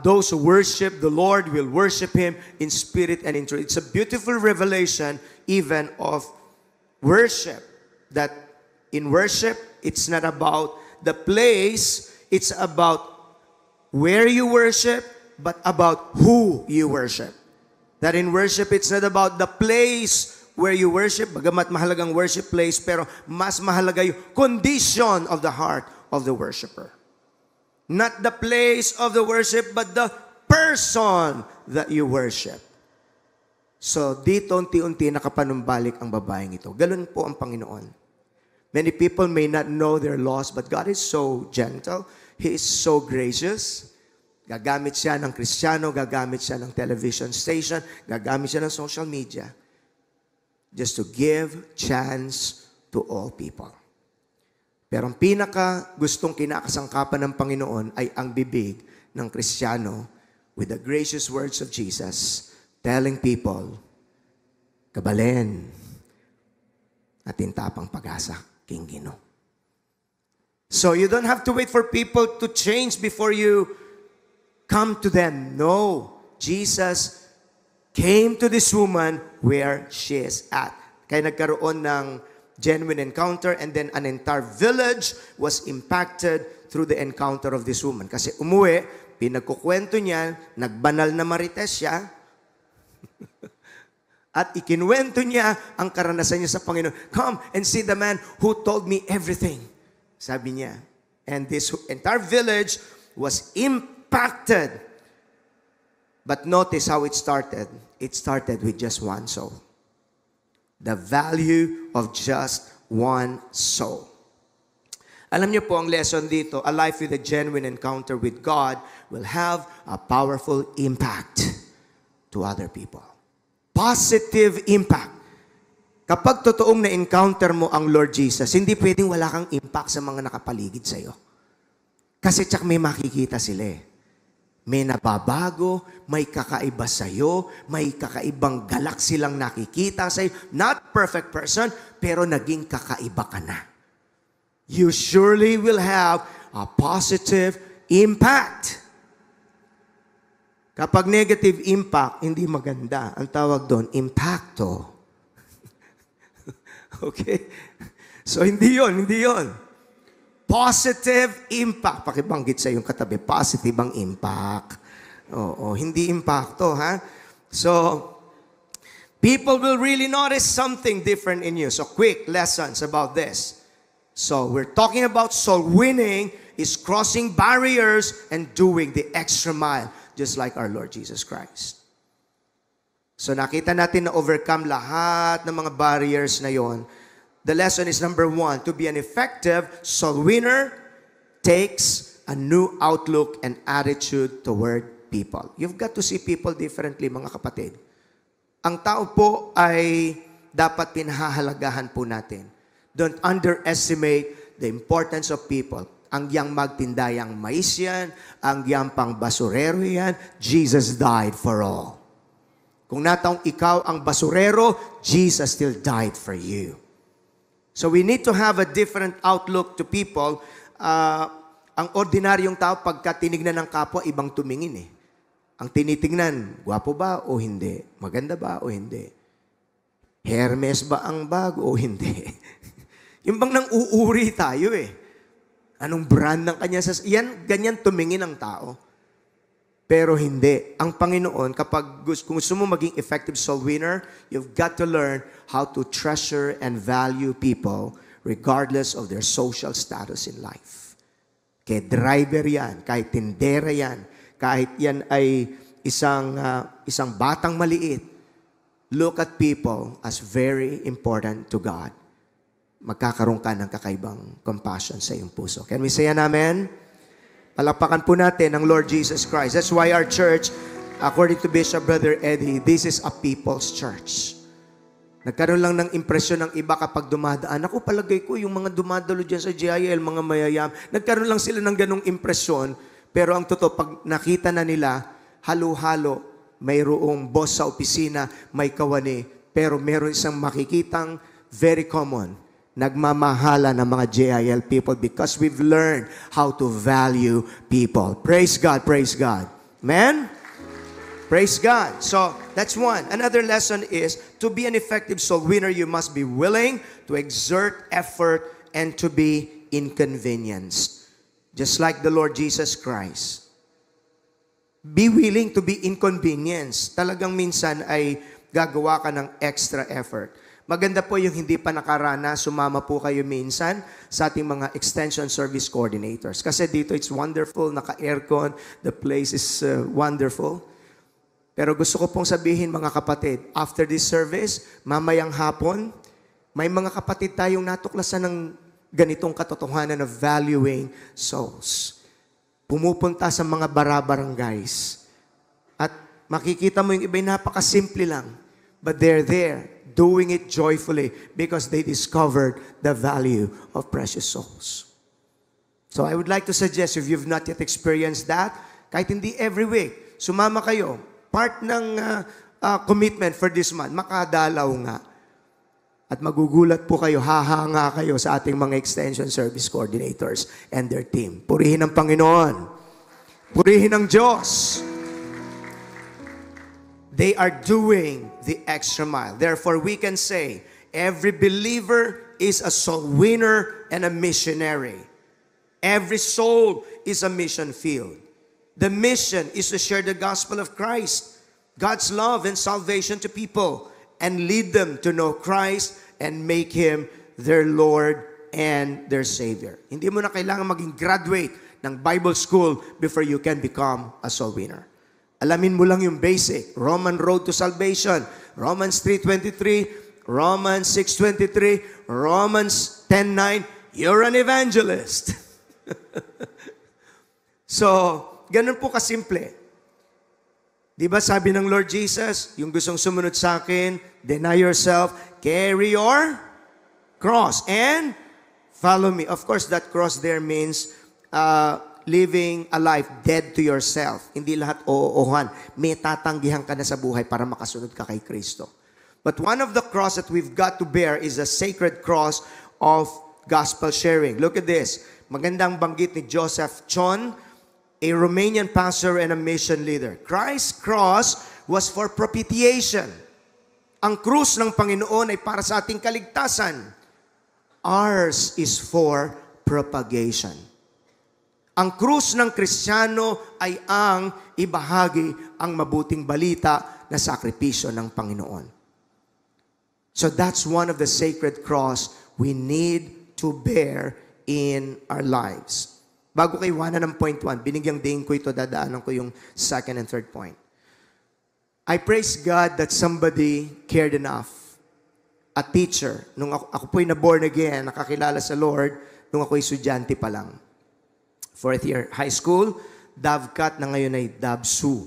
those who worship the Lord will worship Him in spirit and in truth. It's a beautiful revelation even of worship. That in worship, it's not about the place, it's about where you worship, but about who you worship. That in worship, it's not about the place where you worship, bagamat mahalagang worship place, pero mas mahalaga yung condition of the heart of the worshiper. Not the place of the worship, but the person that you worship. So, dito unti-unti nakapanumbalik ang babaeng ito. Ganun po ang Panginoon. Many people may not know their loss, but God is so gentle. He is so gracious. Gagamit siya ng Kristiyano, gagamit siya ng television station, gagamit siya ng social media, just to give chance to all people. Pero ang pinaka gustong kinakasangkapan ng Panginoon ay ang bibig ng Kristiyano with the gracious words of Jesus, telling people, kabalen, at intapang pag-asa, King Gino. So you don't have to wait for people to change before you come to them. No, Jesus came to this woman where she is at. Kaya nagkaroon ng genuine encounter, and then an entire village was impacted through the encounter of this woman. Kasi umuwi, pinagkukwento niya, nagbanal na marites siya, at ikinuwento niya ang karanasan niya sa Panginoon. Come and see the man who told me everything. Sabi niya. And this entire village was impacted. But notice how it started. It started with just one soul. The value of just one soul. Alam niyo po ang lesson dito, a life with a genuine encounter with God will have a powerful impact to other people. Positive impact. Kapag totoong na-encounter mo ang Lord Jesus, hindi pwedeng wala kang impact sa mga nakapaligid sa'yo. Kasi tsak may makikita sila eh. May nababago, may kakaiba sa'yo, may kakaibang galak silang nakikita sa'yo. Not perfect person, pero naging kakaiba ka na. You surely will have a positive impact. Kapag negative impact, hindi maganda. Ang tawag doon, impacto. Okay? So, hindi yon. Positive impact. Pakibanggit sa yung katabi, positive ang impact. Oo, hindi impacto, ha? So, people will really notice something different in you. So, quick lessons about this. So, we're talking about soul winning is crossing barriers and doing the extra mile, just like our Lord Jesus Christ. So, nakita natin na overcome lahat ng mga barriers na yon. The lesson is number 1, to be an effective soul winner takes a new outlook and attitude toward people. You've got to see people differently, mga kapatid. Ang tao po ay dapat pinahahalagahan po natin. Don't underestimate the importance of people. Ang yang magtindayang mais yan, ang yang pang basurero yan, Jesus died for all. Kung nataong ikaw ang basurero, Jesus still died for you. So we need to have a different outlook to people. Ang ordinaryong tao, pagka tinignan ng kapwa, ibang tumingin eh. Ang tinitingnan, gwapo ba o hindi? Maganda ba o hindi? Hermes ba ang bag o hindi? Yung bang nang uuri tayo eh. Anong brand ng kanya? Yan, ganyan tumingin ang tao. Pero hindi. Ang Panginoon, kung gusto mo maging effective soul winner, you've got to learn how to treasure and value people regardless of their social status in life. Kahit driver yan, kahit tindera yan, kahit yan ay isang batang maliit, look at people as very important to God. Magkakaroon ka ng kakaibang compassion sa iyong puso. Can we say an amen? Palakpakan po natin ang Lord Jesus Christ. That's why our church, according to Bishop Brother Eddie, this is a people's church. Nagkaroon lang ng impresyon ng iba kapag dumadaan. Ako, palagay ko, yung mga dumadalo dyan sa GIL, mga mayayam, nagkaroon lang sila ng ganong impresyon. Pero ang totoo, pag nakita na nila, halo-halo, mayroong boss sa opisina, may kawani, pero meron isang makikitang very common, nagmamahala ng mga JIL people because we've learned how to value people. Praise God, praise God. Amen? Praise God. So, that's one. Another lesson is, to be an effective soul winner, you must be willing to exert effort and to be inconvenienced. Just like the Lord Jesus Christ. Be willing to be inconvenienced. Talagang minsan ay gagawa ka ng extra effort. Maganda po yung hindi pa nakarana, sumama po kayo minsan sa ating mga extension service coordinators. Kasi dito it's wonderful, naka-aircon, the place is wonderful. Pero gusto ko pong sabihin mga kapatid, after this service, mamayang hapon, may mga kapatid tayong natuklasan ng ganitong katotohanan of valuing souls. Pumupunta sa mga barabarangays. At makikita mo yung iba'y napakasimple lang. But they're there, doing it joyfully because they discovered the value of precious souls. So I would like to suggest, if you've not yet experienced that, kahit hindi every week, sumama kayo. Part ng commitment for this month, makadalaw nga. At magugulat po kayo, hahanga kayo sa ating mga extension service coordinators and their team. Purihin ang Panginoon. Purihin ang Diyos. They are doing the extra mile. Therefore, we can say, every believer is a soul winner and a missionary. Every soul is a mission field. The mission is to share the gospel of Christ, God's love and salvation to people, and lead them to know Christ and make Him their Lord and their Savior. Hindi mo na kailangan maging graduate ng Bible school before you can become a soul winner. Alamin mo lang yung basic. Roman road to salvation. Romans 3:23, Romans 6:23, Romans 10:9. You're an evangelist. So, ganun po kasimple. Di ba sabi ng Lord Jesus, yung gustong sumunod sa akin, deny yourself, carry your cross, and follow me. Of course, that cross there means living a life dead to yourself. Hindi lahat oo-ohan. May tatanggihan ka na sa buhay para makasunod ka kay Kristo. But one of the cross that we've got to bear is the sacred cross of gospel sharing. Look at this. Magandang banggit ni Joseph Chon, a Romanian pastor and a mission leader. Christ's cross was for propitiation. Ang krus ng Panginoon ay para sa ating kaligtasan. Ours is for propagation. Ang krus ng Kristiyano ay ang ibahagi ang mabuting balita na sakripisyo ng Panginoon. So that's one of the sacred cross we need to bear in our lives. Bago kay Juana ng point 1, binigyang din ko ito, dadaanan ko yung second and third point. I praise God that somebody cared enough. A teacher, nung ako po'y na-born again, nakakilala sa Lord, nung ako'y estudyante pa lang. Fourth year high school, DAVCAT na ngayon ay DAVSU.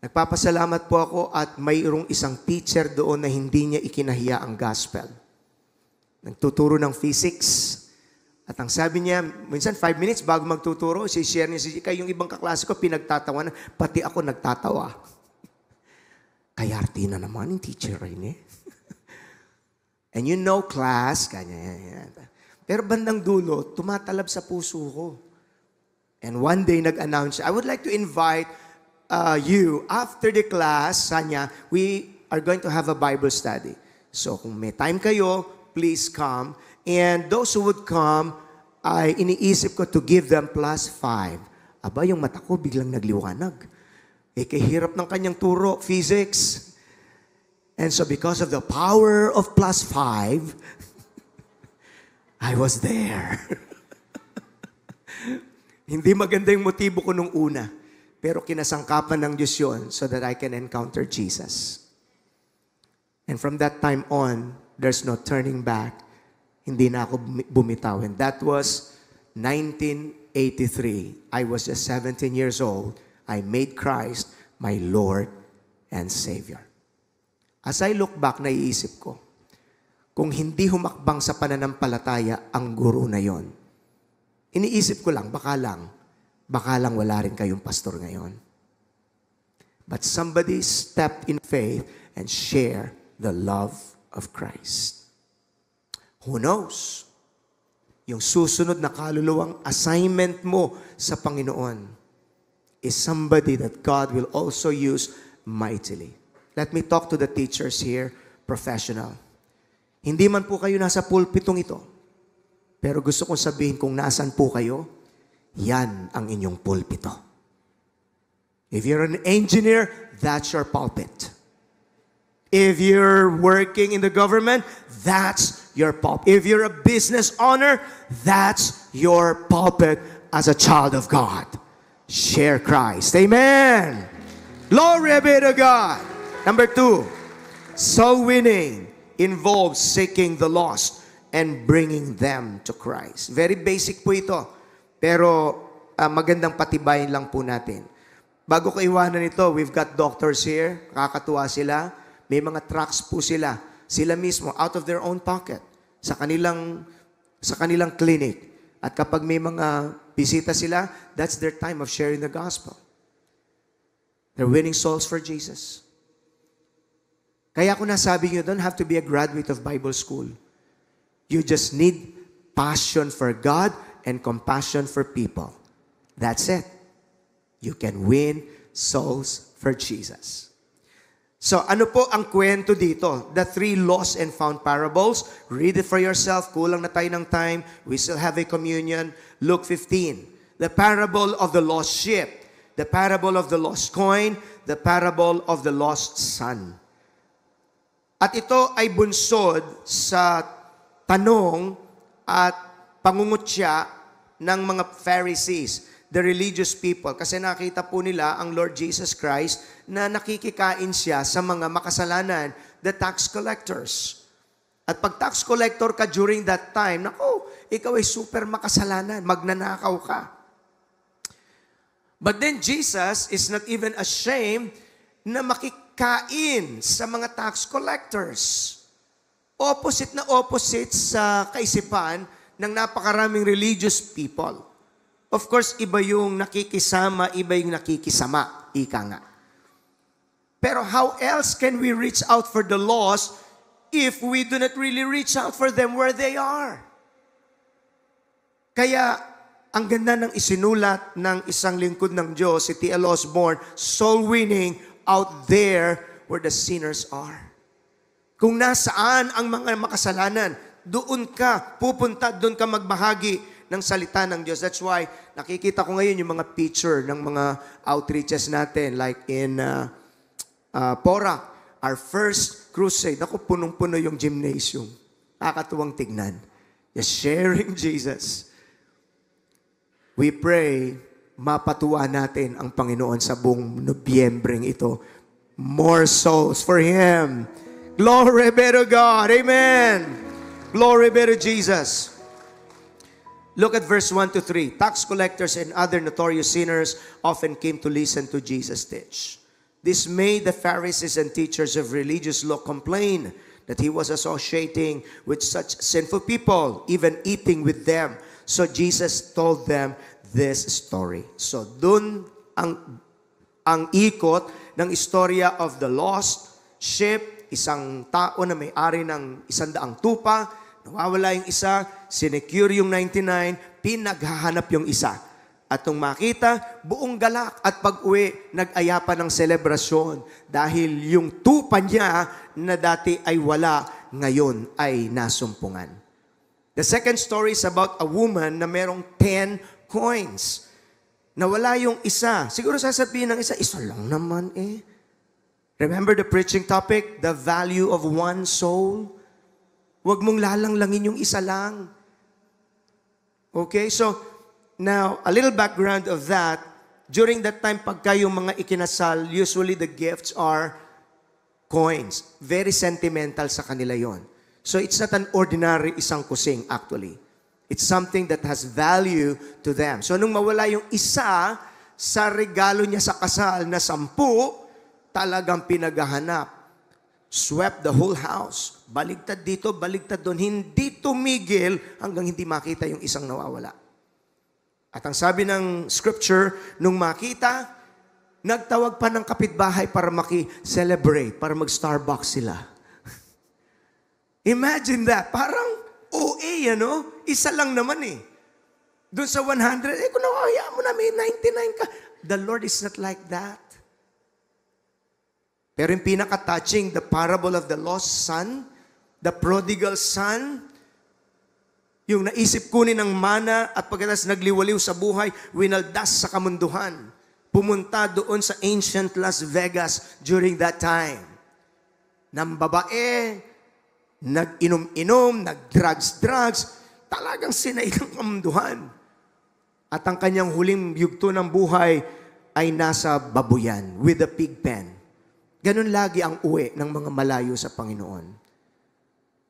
Nagpapasalamat po ako at mayroong isang teacher doon na hindi niya ikinahiya ang gospel. Nagtuturo ng physics. At ang sabi niya, minsan 5 minutes bago magtuturo, share niya, kaya yung ibang kaklase ko pinagtatawanan, pati ako nagtatawa. Kaya artina naman yung teacher rin eh. And you know class, ganyan. Pero bandang dulo, tumatalab sa puso ko. And one day nag-announce, I would like to invite you, after the class, sanya, we are going to have a Bible study. So kung may time kayo, please come. And those who would come, ay iniisip ko to give them +5. Aba, yung mata ko biglang nagliwanag. Kahirap ng kanyang turo, physics. And so because of the power of +5, I was there. Hindi maganda yung motibo ko nung una. Pero kinasangkapan ng Diyos yun so that I can encounter Jesus. And from that time on, there's no turning back. Hindi na ako bumitaw. And that was 1983. I was just 17 years old. I made Christ my Lord and Savior. As I look back, naiisip ko, kung hindi humakbang sa pananampalataya ang guro na yon, iniisip ko lang, baka lang wala rin kayong pastor ngayon. But somebody stepped in faith and share the love of Christ. Who knows? Yung susunod na kaluluwang assignment mo sa Panginoon is somebody that God will also use mightily. Let me talk to the teachers here, professional. Hindi man po kayo nasa pulpitong ito, pero gusto kong sabihin kung nasan po kayo, yan ang inyong pulpito. If you're an engineer, that's your pulpit. If you're working in the government, that's your pulpit. If you're a business owner, that's your pulpit as a child of God. Share Christ. Amen. Glory be to God. Number 2, soul winning involves seeking the lost and bringing them to Christ. Very basic po ito. Pero magandang patibayin lang po natin. Bago ko iwanan ito, we've got doctors here. Kakatuwa sila. May mga trucks po sila. Sila mismo, out of their own pocket. Sa kanilang clinic. At kapag may mga bisita sila, that's their time of sharing the gospel. They're winning souls for Jesus. Kaya ako nasabi nyo, don't have to be a graduate of Bible school. You just need passion for God and compassion for people. That's it. You can win souls for Jesus. So, ano po ang kwento dito? The 3 lost and found parables. Read it for yourself. Kulang na tayo ng time. We still have a communion. Luke 15. The parable of the lost sheep. The parable of the lost coin. The parable of the lost son. At ito ay bunsod sa tanong at pangungutya ng mga Pharisees, the religious people. Kasi nakita po nila ang Lord Jesus Christ na nakikikain siya sa mga makasalanan, the tax collectors. At pag tax collector ka during that time, naku, ikaw ay super makasalanan, magnanakaw ka. But then Jesus is not even ashamed na makikain sa mga tax collectors. Opposite na opposite sa kaisipan ng napakaraming religious people. Of course, iba yung nakikisama, iba yung nakikisama, ika nga. Pero how else can we reach out for the lost if we do not really reach out for them where they are? Kaya, ang ganda ng isinulat ng isang lingkod ng Diyos, si T.L. Osborne, soul winning out there where the sinners are. Kung nasaan ang mga makasalanan, doon ka pupunta, doon ka magbahagi ng salita ng Diyos. That's why nakikita ko ngayon yung mga picture ng mga outreaches natin like in Porac, our first crusade. Ako, punong-puno yung gymnasium. Nakakatuwang tignan. Just sharing Jesus. We pray, mapatuwa natin ang Panginoon sa buong Nobyembreng ito. More souls for Him. Glory be to God. Amen. Glory be to Jesus. Look at verse 1 to 3. Tax collectors and other notorious sinners often came to listen to Jesus teach. This made the Pharisees and teachers of religious law complain that He was associating with such sinful people, even eating with them. So Jesus told them this story. So dun ang ikot ng istorya of the lost sheep, isang tao na may-ari ng 100 tupa, nawawala yung isa, sinecure yung 99, pinaghahanap yung isa. At nung makita, buong galak at pag-uwi, nag-aya pa ng selebrasyon dahil yung tupa niya na dati ay wala, ngayon ay nasumpungan. The second story is about a woman na merong 10 coins. Nawala yung isa. Siguro sasabihin ng isa lang naman eh. Remember the preaching topic, the value of one soul? Huwag mong lalanglangin yung isa lang. Okay, so now, a little background of that. During that time, pagka yung mga ikinasal, usually the gifts are coins. Very sentimental sa kanila yon. So it's not an ordinary isang kusing actually. It's something that has value to them. So nung mawala yung isa sa regalo niya sa kasal na 10, talagang pinaghahanap. Swept the whole house. Baligtad dito, baligtad doon. Hindi tumigil hanggang hindi makita yung isang nawawala. At ang sabi ng scripture, nung makita, nagtawag pa ng kapitbahay para maki-celebrate, para mag-Starbucks sila. Imagine that. Parang OA, ano? Isa lang naman eh. Doon sa 100, kung nawawaya mo na, may 99 ka. The Lord is not like that. Pero yung pinaka-touching, the parable of the lost son, the prodigal son, yung naisip kunin ng mana at pagkatapos nagliwaliw sa buhay, winaldas sa kamunduhan. Pumunta doon sa ancient Las Vegas during that time. Nang babae, nag-inom-inom, nag-drugs, talagang sinay ng kamunduhan. At ang kanyang huling yugto ng buhay ay nasa babuyan with a pig pen. Ganun lagi ang uwi ng mga malayo sa Panginoon.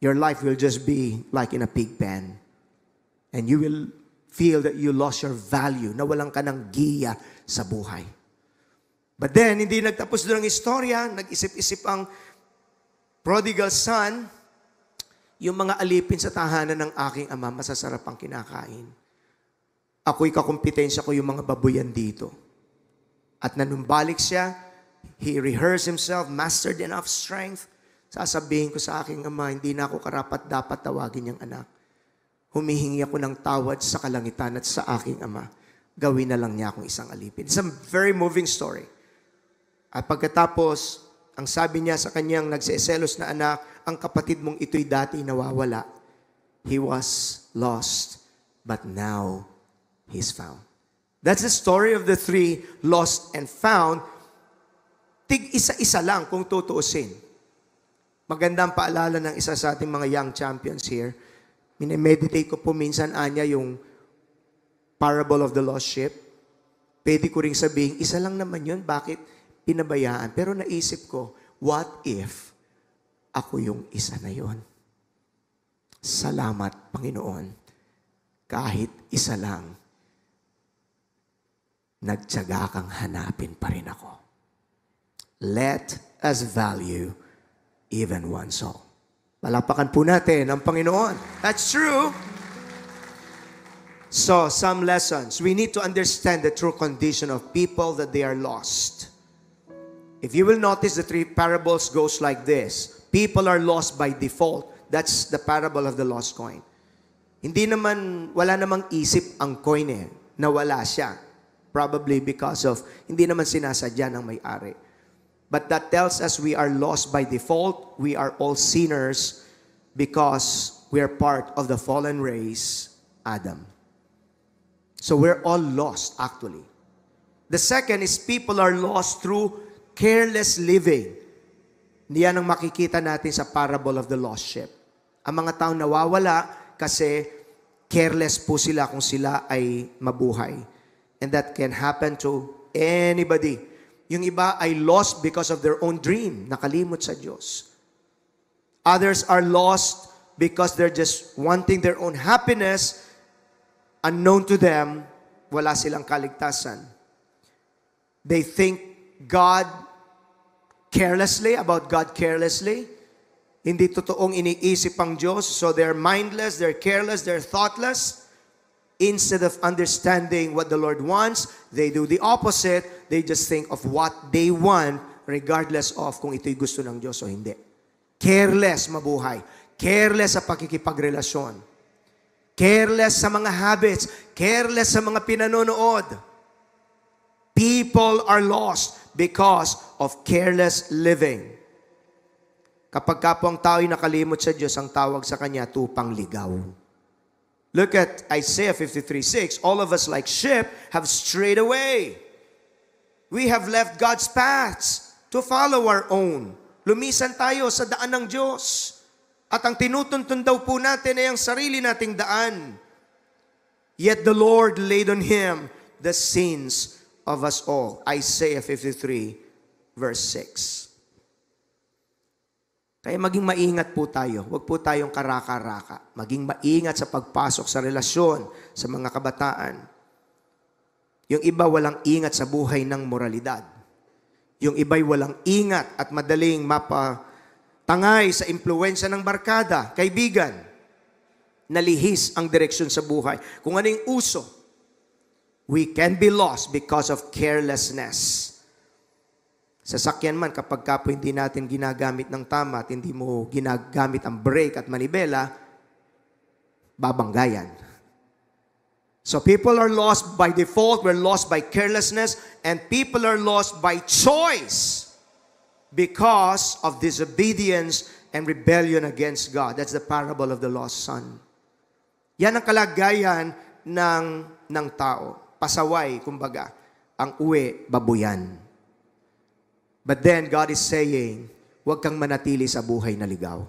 Your life will just be like in a pig pen. And you will feel that you lost your value, na walang ka ng giya sa buhay. But then, hindi nagtapos doon ang istorya, nag-isip-isip ang prodigal son, yung mga alipin sa tahanan ng aking ama, masasarap ang kinakain. Ako'y kakumpetensya ko yung mga babuyan dito. At nanumbalik siya, he rehearsed himself, mastered enough strength. Sasabihin ko sa aking ama, hindi na ako karapat-dapat tawagin niyang anak. Humihingi ako ng tawad sa kalangitan at sa aking ama. Gawin na lang niya akong isang alipin. It's a very moving story. At pagkatapos, ang sabi niya sa kanyang nagseselos na anak, ang kapatid mong ito'y dati nawawala. He was lost, but now he's found. That's the story of the 3 lost and found. Tig isa-isa lang kung tutuusin. Magandang paalala ng isa sa ating mga young champions here. Minimeditate ko po minsan anya yung parable of the lost sheep. Pwede ko ring sabihin, isa lang naman yun, bakit pinabayaan? Pero naisip ko, what if ako yung isa na yun? Salamat, Panginoon. Kahit isa lang, nagtiyaga kang hanapin pa rin ako. Let us value even one soul. Palapakan po natin ang Panginoon. That's true. So, some lessons. We need to understand the true condition of people that they are lost. If you will notice, the 3 parables goes like this. People are lost by default. That's the parable of the lost coin. Wala namang isip ang coin eh. Nawala siya. Probably because of, hindi naman sinasadya ng may-ari. But that tells us we are lost by default. We are all sinners because we are part of the fallen race, Adam. So we're all lost, actually. The second is people are lost through careless living. Yan ang makikita natin sa parable of the lost sheep. Ang mga taong nawawala kasi careless po sila kung sila ay mabuhay. And that can happen to anybody. Yung iba ay lost because of their own dream, nakalimot sa Diyos. Others are lost because they're just wanting their own happiness. Unknown to them, wala silang kaligtasan. They think God carelessly, about God carelessly. Hindi totoong iniisip ang Diyos. So they're mindless, they're careless, they're thoughtless. Instead of understanding what the Lord wants, they do the opposite. They just think of what they want regardless of kung ito'y gusto ng Diyos o hindi. Careless mabuhay. Careless sa pakikipagrelasyon. Careless sa mga habits. Careless sa mga pinanonood. People are lost because of careless living. Kapag ka po ang tao'y nakalimot sa Diyos, ang tawag sa Kanya, tupang ligaw. Look at Isaiah 53:6. All of us like sheep have strayed away. We have left God's paths to follow our own. Lumisan tayo sa daan ng Diyos. At ang tinutuntun daw po natin ay ang sarili nating daan. Yet the Lord laid on Him the sins of us all. Isaiah 53 verse 6. Kaya maging maingat po tayo. Huwag po tayong karaka-raka. Maging maingat sa pagpasok sa relasyon sa mga kabataan. Yung iba walang ingat sa buhay ng moralidad. Yung iba'y walang ingat at madaling mapatangay sa impluwensya ng barkada, kaibigan. Nalihis ang direksyon sa buhay. Kung ano yung uso, we can be lost because of carelessness. Sasakyan man, kapag kapo hindi natin ginagamit ng tama at hindi mo ginagamit ang brake at manibela, babanggayan. So people are lost by default, we're lost by carelessness, and people are lost by choice because of disobedience and rebellion against God. That's the parable of the lost son. Yan ang kalagayan ng tao. Pasaway, kumbaga. Ang uwi, babuyan. But then God is saying, huwag kang manatili sa buhay na ligaw.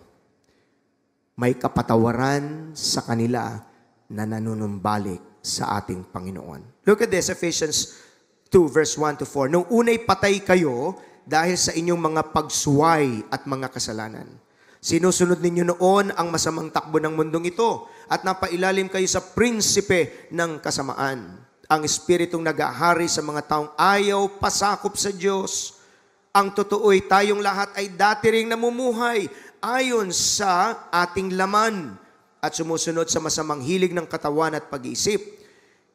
May kapatawaran sa kanila na nanunumbalik sa ating Panginoon. Look at this, Ephesians 2 verse 1 to 4. Nung unay patay kayo dahil sa inyong mga pagsuway at mga kasalanan. Sinusunod ninyo noon ang masamang takbo ng mundong ito at napailalim kayo sa prinsipe ng kasamaan. Ang espiritong nag-ahari sa mga taong ayaw pasakop sa Diyos. Ang totoo'y tayong lahat ay dati ring namumuhay ayon sa ating laman at sumusunod sa masamang hilig ng katawan at pag-iisip.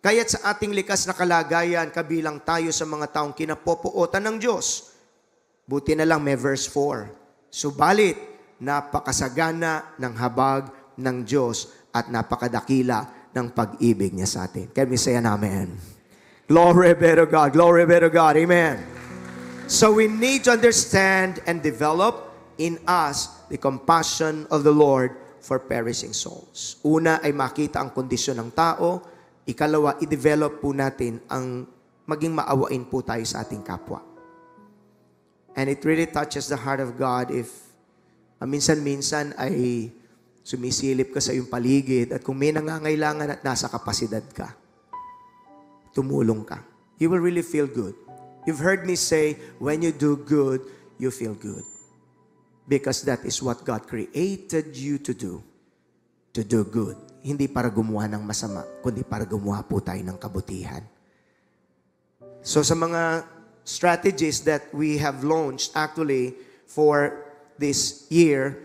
Kaya't sa ating likas na kalagayan, kabilang tayo sa mga taong kinapopuotan ng Diyos. Buti na lang may verse 4. Subalit, napakasagana ng habag ng Diyos at napakadakila ng pag-ibig niya sa atin. Can we say an amen? Glory be to God. Glory be to God. Amen. So we need to understand and develop in us the compassion of the Lord for perishing souls. Una ay makita ang kondisyon ng tao. Ikalawa, i-develop po natin ang maging maawain po tayo sa ating kapwa. And it really touches the heart of God if minsan-minsan ay sumisilip ka sa iyong paligid at kung may nangangailangan at nasa kapasidad ka, tumulong ka. You will really feel good. You've heard me say, when you do good, you feel good. Because that is what God created you to do good. Hindi para gumawa ng masama, kundi para gumawa po tayo ng kabutihan. So sa mga strategies that we have launched actually for this year,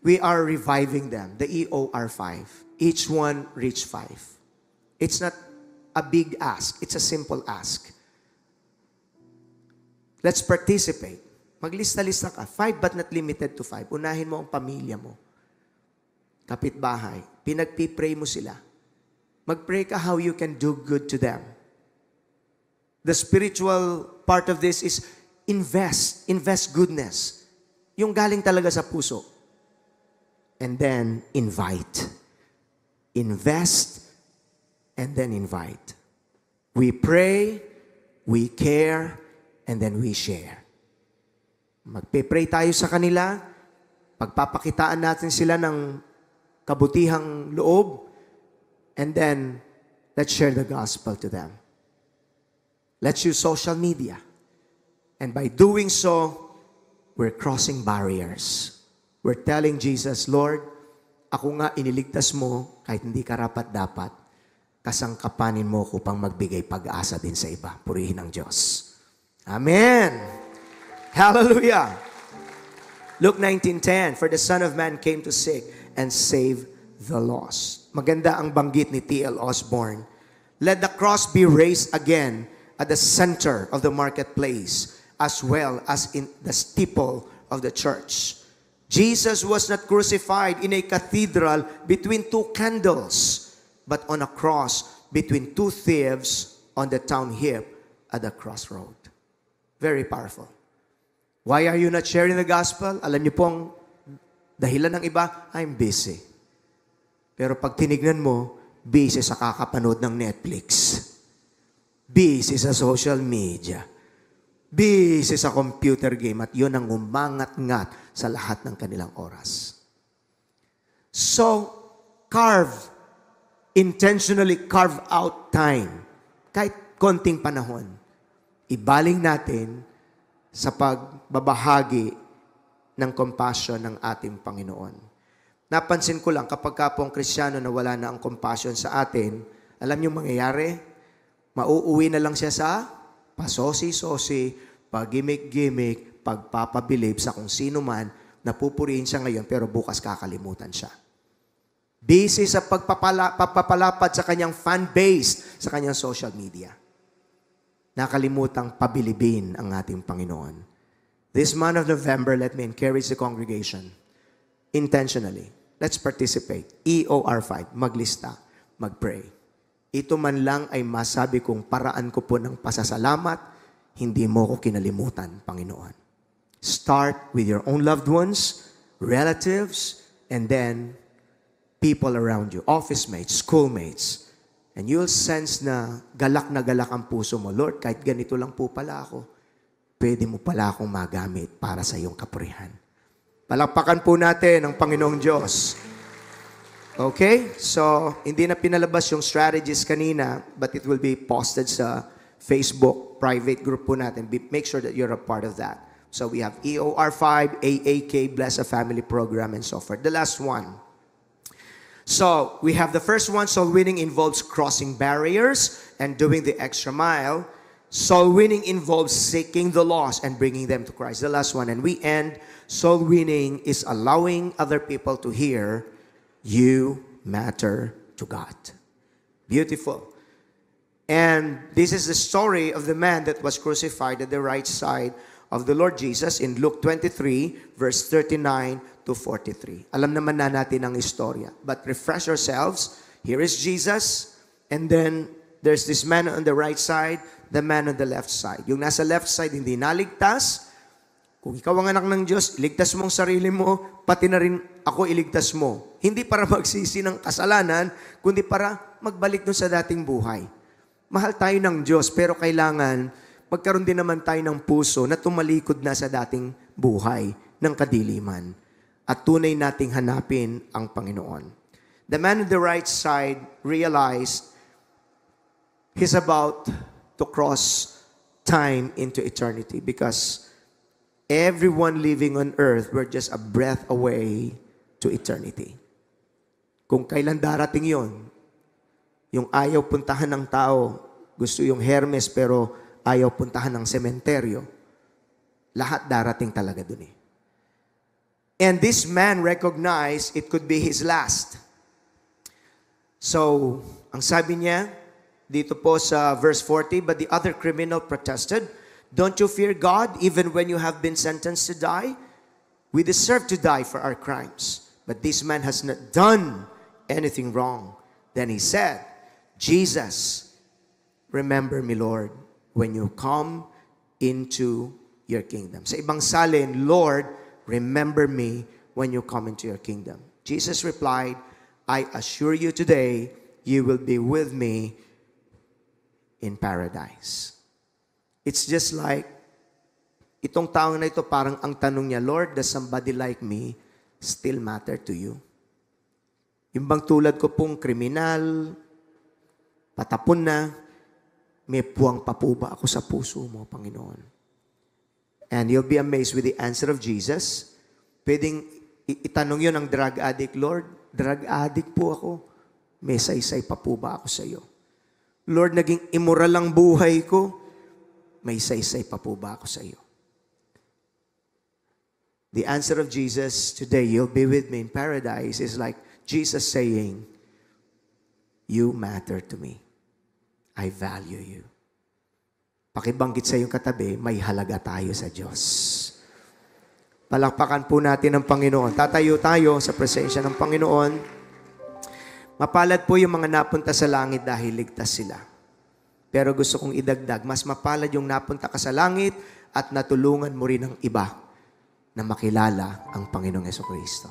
we are reviving them, the EOR5. Each one reach 5. It's not a big ask, it's a simple ask. Let's participate. Maglista-lista ka. 5 but not limited to 5. Unahin mo ang pamilya mo. Kapitbahay. Pinagpipray mo sila. Mag-pray ka how you can do good to them. The spiritual part of this is invest goodness. Yung galing talaga sa puso. And then, invite. Invest, and then invite. We pray, we care, and then we share. Magpe-pray tayo sa kanila, pagpapakitaan natin sila ng kabutihang loob, and then, let's share the gospel to them. Let's use social media. And by doing so, we're crossing barriers. We're telling Jesus, Lord, ako nga iniligtas mo kahit hindi karapat-dapat. Kasangkapanin mo ko pang magbigay pag-asa din sa iba. Purihin ang Diyos. Amen! Hallelujah! Luke 19:10, for the Son of Man came to seek and save the lost. Maganda ang banggit ni T.L. Osborne. Let the cross be raised again at the center of the marketplace as well as in the steeple of the church. Jesus was not crucified in a cathedral between two candles, but on a cross between two thieves on the town heap at the crossroad. Very powerful. Why are you not sharing the gospel? Alam niyo pong dahilan ng iba, I'm busy. Pero pag tinignan mo, busy sa kakapanood ng Netflix. Busy sa social media. Busy sa computer game. At yun ang umangat-ngat sa lahat ng kanilang oras. So, intentionally carve out time. Kahit konting panahon. Ibaling natin sa pagbabahagi ng compassion ng ating Panginoon. Napansin ko lang, kapag kapong Kristiyano na wala na ang compassion sa atin, alam niyo mangyayari? Mauuwi na lang siya sa pasosi-sosi, pagimik-gimik, pagpapabilib sa kung sino man, napupurihin siya ngayon pero bukas kakalimutan siya. Busy sa pagpapalapad sa kanyang fan base, sa kanyang social media. Nakalimutang pabilibin ang ating Panginoon. This month of November, let me encourage the congregation intentionally. Let's participate. EOR5, maglista, magpray. Ito man lang ay masabi kong paraan ko po ng pasasalamat, hindi mo ko kinalimutan, Panginoon. Start with your own loved ones, relatives, and then people around you, office mates, schoolmates. And you'll sense na galak ang puso mo. Lord, kahit ganito lang po pala ako, pwede mo pala akong magamit para sa iyong kapurihan. Palakpakan po natin ang Panginoong Diyos. Okay? So, hindi na pinalabas yung strategies kanina, but it will be posted sa Facebook private group po natin. Make sure that you're a part of that. So, we have EOR5, AAK, Bless a Family Program, and so forth. The last one. So, we have the first one, soul winning involves crossing barriers and doing the extra mile. Soul winning involves seeking the lost and bringing them to Christ. The last one, and we end, soul winning is allowing other people to hear, you matter to God. Beautiful. And this is the story of the man that was crucified at the right side of the Lord Jesus in Luke 23, verse 39 to 43. Alam naman na natin ang istorya. But refresh ourselves. Here is Jesus, and then there's this man on the right side, the man on the left side. Yung nasa left side, hindi naligtas. Kung ikaw ang anak ng Diyos, iligtas mo ang sarili mo, pati na rin ako iligtas mo. Hindi para magsisi ng kasalanan, kundi para magbalik dun sa dating buhay. Mahal tayo ng Diyos, pero kailangan magkaroon din naman tayo ng puso na tumalikod na sa dating buhay ng kadiliman. At tunay nating hanapin ang Panginoon. The man on the right side realized he's about to cross time into eternity because everyone living on earth were just a breath away to eternity. Kung kailan darating yon, yung ayaw puntahan ng tao, gusto yung Hermes pero ayaw puntahan ng sementeryo, lahat darating talaga dun eh. And this man recognized it could be his last. So, ang sabi niya, dito po sa verse 40, but the other criminal protested, don't you fear God even when you have been sentenced to die? We deserve to die for our crimes. But this man has not done anything wrong. Then he said, Jesus, remember me, Lord, when you come into your kingdom. Sa ibang salin, Lord, remember me when you come into your kingdom. Jesus replied, I assure you today, you will be with me in paradise. It's just like, itong taong na ito, parang ang tanong niya, Lord, does somebody like me still matter to you? Yung bang tulad ko pong kriminal, patapon na, may puwang pa po ba ako sa puso mo, Panginoon? And you'll be amazed with the answer of Jesus. Pwedeng itanong yun ang drug addict, Lord, drug addict po ako. May saysay pa po ba ako sa iyo? Lord, naging immoral ang buhay ko. May saysay pa po ba ako sa iyo? The answer of Jesus, today you'll be with me in paradise, is like Jesus saying, you matter to me. I value you. Pakibanggit sa iyong katabi, may halaga tayo sa Diyos. Palakpakan po natin ang Panginoon. Tatayo tayo sa presensya ng Panginoon. Mapalad po yung mga napunta sa langit dahil ligtas sila. Pero gusto kong idagdag, mas mapalad yung napunta ka sa langit at natulungan mo rin ang iba na makilala ang Panginoong Jesucristo.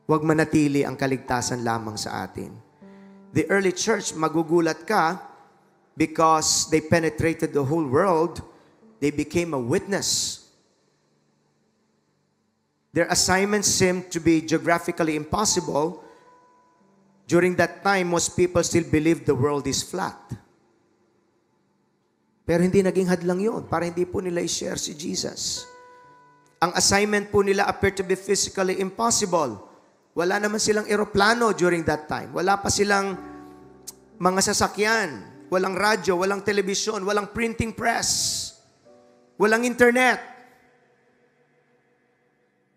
Huwag manatili ang kaligtasan lamang sa atin. The early church, magugulat ka, because they penetrated the whole world, they became a witness. Their assignments seemed to be geographically impossible. During that time, most people still believed the world is flat. Pero hindi naging hadlang yun para hindi po nila i-share si Jesus. Ang assignment po nila appeared to be physically impossible. Wala naman silang eroplano during that time. Wala pa silang mga sasakyan. Walang radyo, walang telebisyon, walang printing press. Walang internet.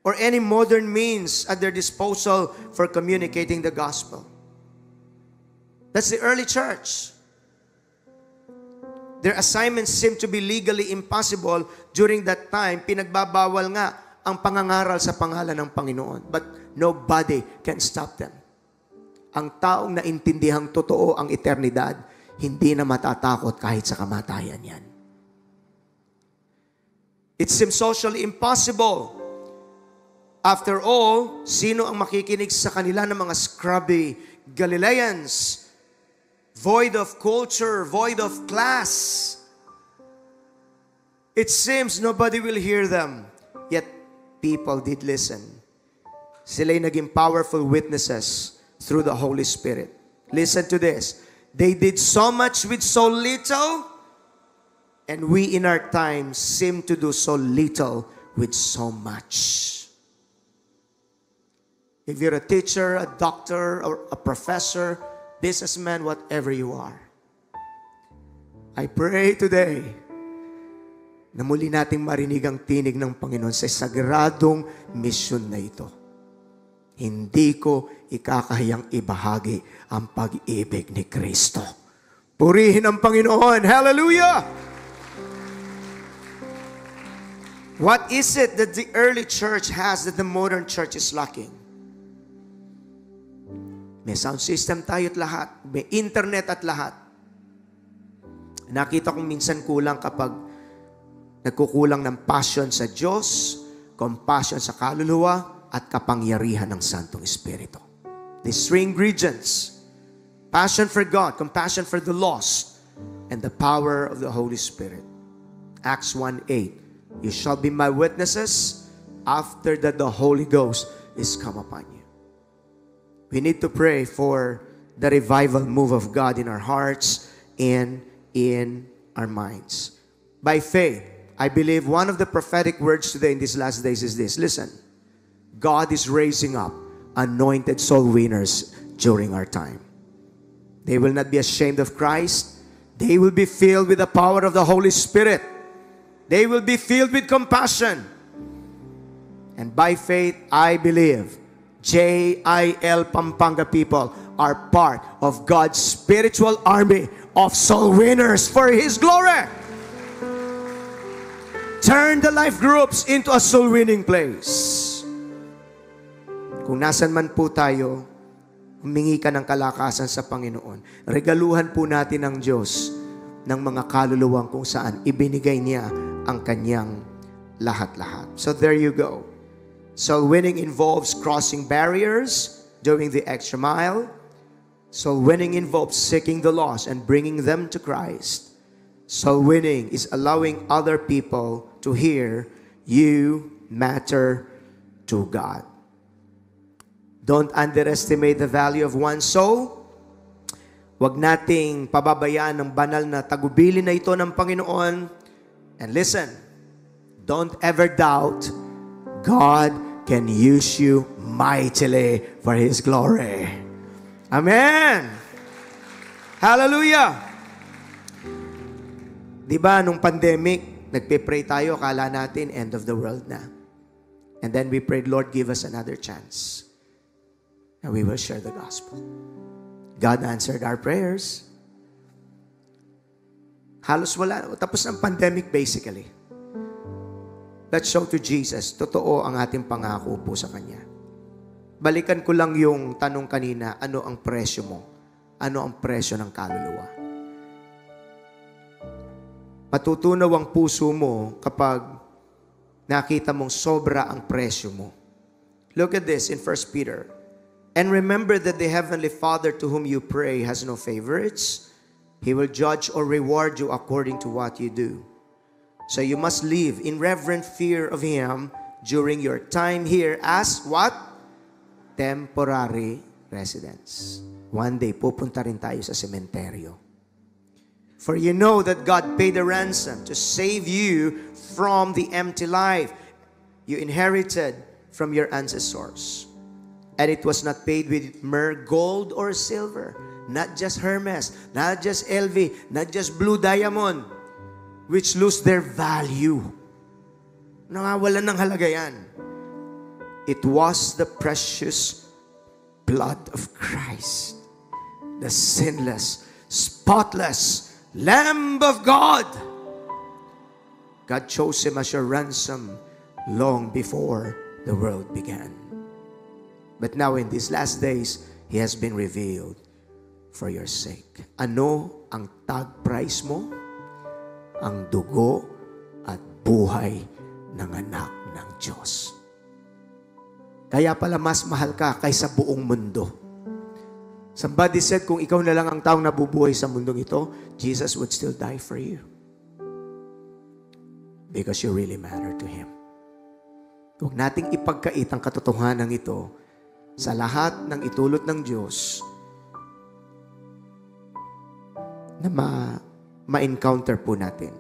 Or any modern means at their disposal for communicating the gospel. That's the early church. Their assignments seemed to be legally impossible during that time. Pinagbabawal nga ang pangangaral sa pangalan ng Panginoon. But nobody can stop them. Ang taong naintindihang totoo ang eternidad, hindi na matatakot kahit sa kamatayan yan. It seems socially impossible. After all, sino ang makikinig sa kanila ng mga scrubby Galileans? Void of culture, void of class. It seems nobody will hear them. Yet, people did listen. Sila'y naging powerful witnesses through the Holy Spirit. Listen to this. They did so much with so little, and we in our times seem to do so little with so much. If you're a teacher, a doctor, or a professor, businessman, whatever you are, I pray today na muli nating marinig ang tinig ng Panginoon sa sagradong misyon na ito. Hindi ko ikakahiyang ibahagi ang pag-ibig ni Kristo. Purihin ang Panginoon. Hallelujah! What is it that the early church has that the modern church is lacking? May sound system tayo at lahat. May internet at lahat. Nakita kong minsan kulang kapag nagkukulang ng passion sa Diyos, compassion sa kaluluwa, at kapangyarihan ng Santong Espiritu. These three ingredients: passion for God, compassion for the lost, and the power of the Holy Spirit. Acts 1:8. You shall be my witnesses after that the Holy Ghost is come upon you. We need to pray for the revival move of God in our hearts and in our minds. By faith, I believe one of the prophetic words today in these last days is this. Listen, God is raising up anointed soul winners during our time. They will not be ashamed of Christ. They will be filled with the power of the Holy Spirit. They will be filled with compassion. And by faith, I believe JIL Pampanga people are part of God's spiritual army of soul winners for His glory. Turn the life groups into a soul winning place. Kung nasan man po tayo, humingi ka ng kalakasan sa Panginoon. Regaluhan po natin ang Diyos ng mga kaluluwang kung saan ibinigay niya ang kanyang lahat-lahat. So there you go. Soul winning involves crossing barriers, doing the extra mile. Soul winning involves seeking the lost and bringing them to Christ. Soul winning is allowing other people to hear you matter to God. Don't underestimate the value of one soul. Huwag nating pababayaan ng banal na tagubilin na ito ng Panginoon. And listen, don't ever doubt God can use you mightily for His glory. Amen! Hallelujah! Diba, nung pandemic, nagpe-pray tayo, akala natin end of the world na. And then we prayed, Lord, give us another chance. And we will share the gospel. God answered our prayers. Halos wala. Tapos ng pandemic basically. Let's show to Jesus, totoo ang ating pangako po sa Kanya. Balikan ko lang yung tanong kanina, ano ang presyo mo? Ano ang presyo ng kaluluwa? Matutunaw ang puso mo kapag nakita mong sobra ang presyo mo. Look at this in 1 Peter. And remember that the Heavenly Father to whom you pray has no favorites. He will judge or reward you according to what you do. So you must live in reverent fear of Him during your time here as what? Temporary residents. One day, pupunta rin tayo sa sementeryo. For you know that God paid a ransom to save you from the empty life you inherited from your ancestors. And it was not paid with mere gold or silver, not just Hermes, not just LV, not just blue diamond, which lose their value. Nangawalan ng halaga yan. It was the precious blood of Christ, the sinless, spotless Lamb of God. God chose Him as your ransom long before the world began. But now in these last days, He has been revealed for your sake. Ano ang tag price mo? Ang dugo at buhay ng anak ng Diyos. Kaya pala mas mahal ka kaysa buong mundo. Somebody said, kung ikaw na lang ang taong nabubuhay sa mundong ito, Jesus would still die for you. Because you really matter to Him. Huwag nating ipagkait ang katotohanan ito sa lahat ng itulot ng Diyos na ma-encounter po natin.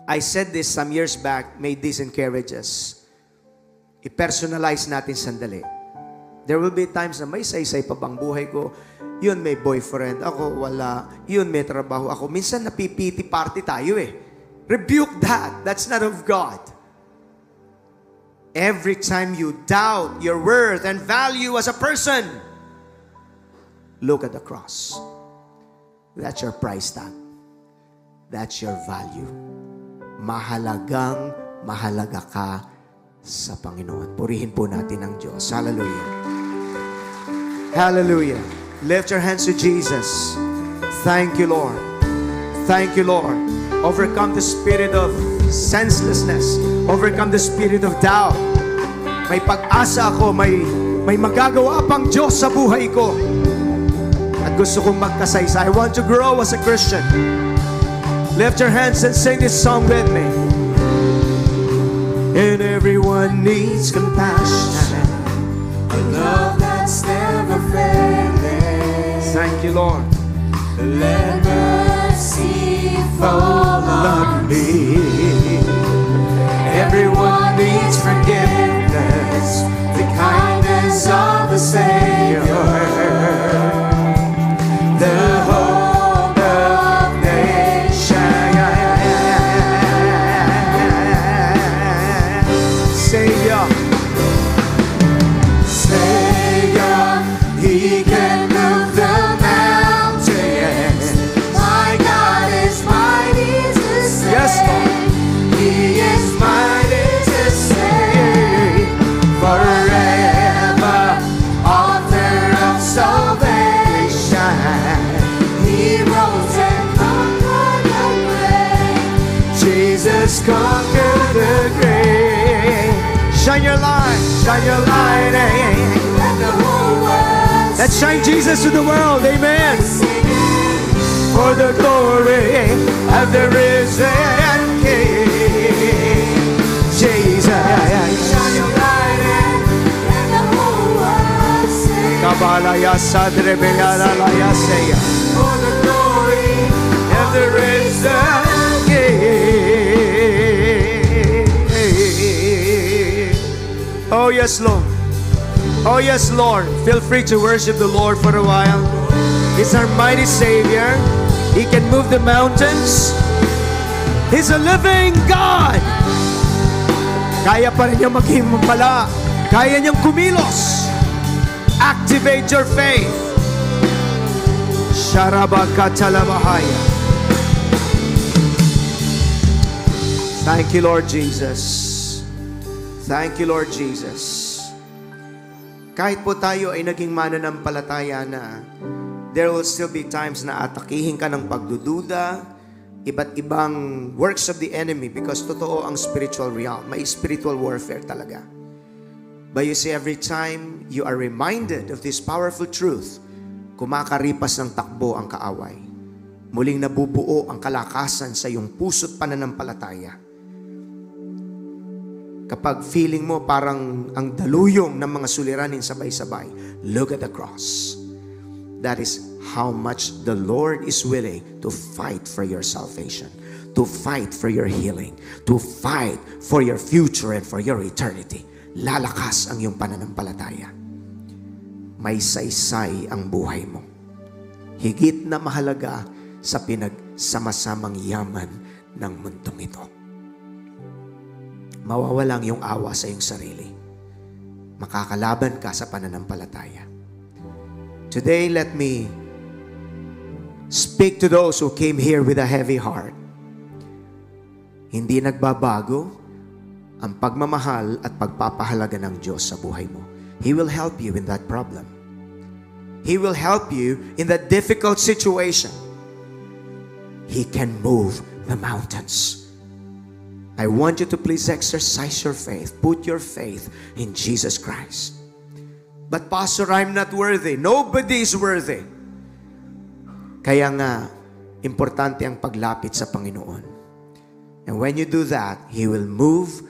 I said this some years back, made this encourages. I-personalize natin sandali. There will be times na may saysay pa bang buhay ko. Yun may boyfriend ako, wala. Yun may trabaho ako. Minsan napipiti party tayo eh. Rebuke that. That's not of God. Every time you doubt your worth and value as a person, look at the cross. That's your price tag. That's your value. Mahalaga ka sa Panginoon. Purihin po natin ang Diyos. Hallelujah. Hallelujah. Lift your hands to Jesus. Thank you, Lord. Thank you, Lord. Overcome the spirit of senselessness. Overcome the spirit of doubt. May pag-asa ako, may magagawa pang Diyos sa buhay ko. At gusto kong magkasaysay. I want to grow as a Christian. Lift your hands and sing this song with me. And everyone needs compassion, A love that's never failing. Thank you, Lord. Let mercy fall on me. Everyone needs forgiveness, the kindness of the Savior, the hope of nations. Savior. Savior, He can move the mountains. My God is mighty to save. Yes, Lord. He is mighty to save. Shine your light. Shine your light. Let the whole world Let's shine Jesus to the world. Amen. sing it. For the glory of the risen King. Jesus. Shine your light and let the whole world sing. Kabalaya sadre belalaya seya. For the glory of the risen King. Oh yes, Lord. Oh yes, Lord. Feel free to worship the Lord for a while. He's our mighty Savior. He can move the mountains. He's a living God. Kaya pa rin niyang maghimpala. Kaya niyang kumilos. Activate your faith. Sharabakatalabahaya. Thank you, Lord Jesus. Thank you, Lord Jesus. Kahit po tayo ay naging mananampalataya na, there will still be times na atakihin ka ng pagdududa, iba't ibang works of the enemy, because totoo ang spiritual realm. May spiritual warfare talaga. But you see, every time you are reminded of this powerful truth, kumakaripas ng takbo ang kaaway. Muling nabubuo ang kalakasan sa iyong puso't pananampalataya. Kapag feeling mo parang ang daluyong ng mga suliranin sabay-sabay, look at the cross. That is how much the Lord is willing to fight for your salvation, to fight for your healing, to fight for your future and for your eternity. Lalakas ang iyong pananampalataya. May saysay ang buhay mo. Higit na mahalaga sa pinagsama-samang yaman ng mundong ito. Mawawala ang iyong awa sa iyong sarili. Makakalaban ka sa pananampalataya. Today, let me speak to those who came here with a heavy heart. Hindi nagbabago ang pagmamahal at pagpapahalaga ng Diyos sa buhay mo. He will help you in that problem. He will help you in that difficult situation. He can move the mountains. I want you to please exercise your faith. Put your faith in Jesus Christ. But Pastor, I'm not worthy. Nobody is worthy. Kaya nga, importante ang paglapit sa Panginoon. And when you do that, He will move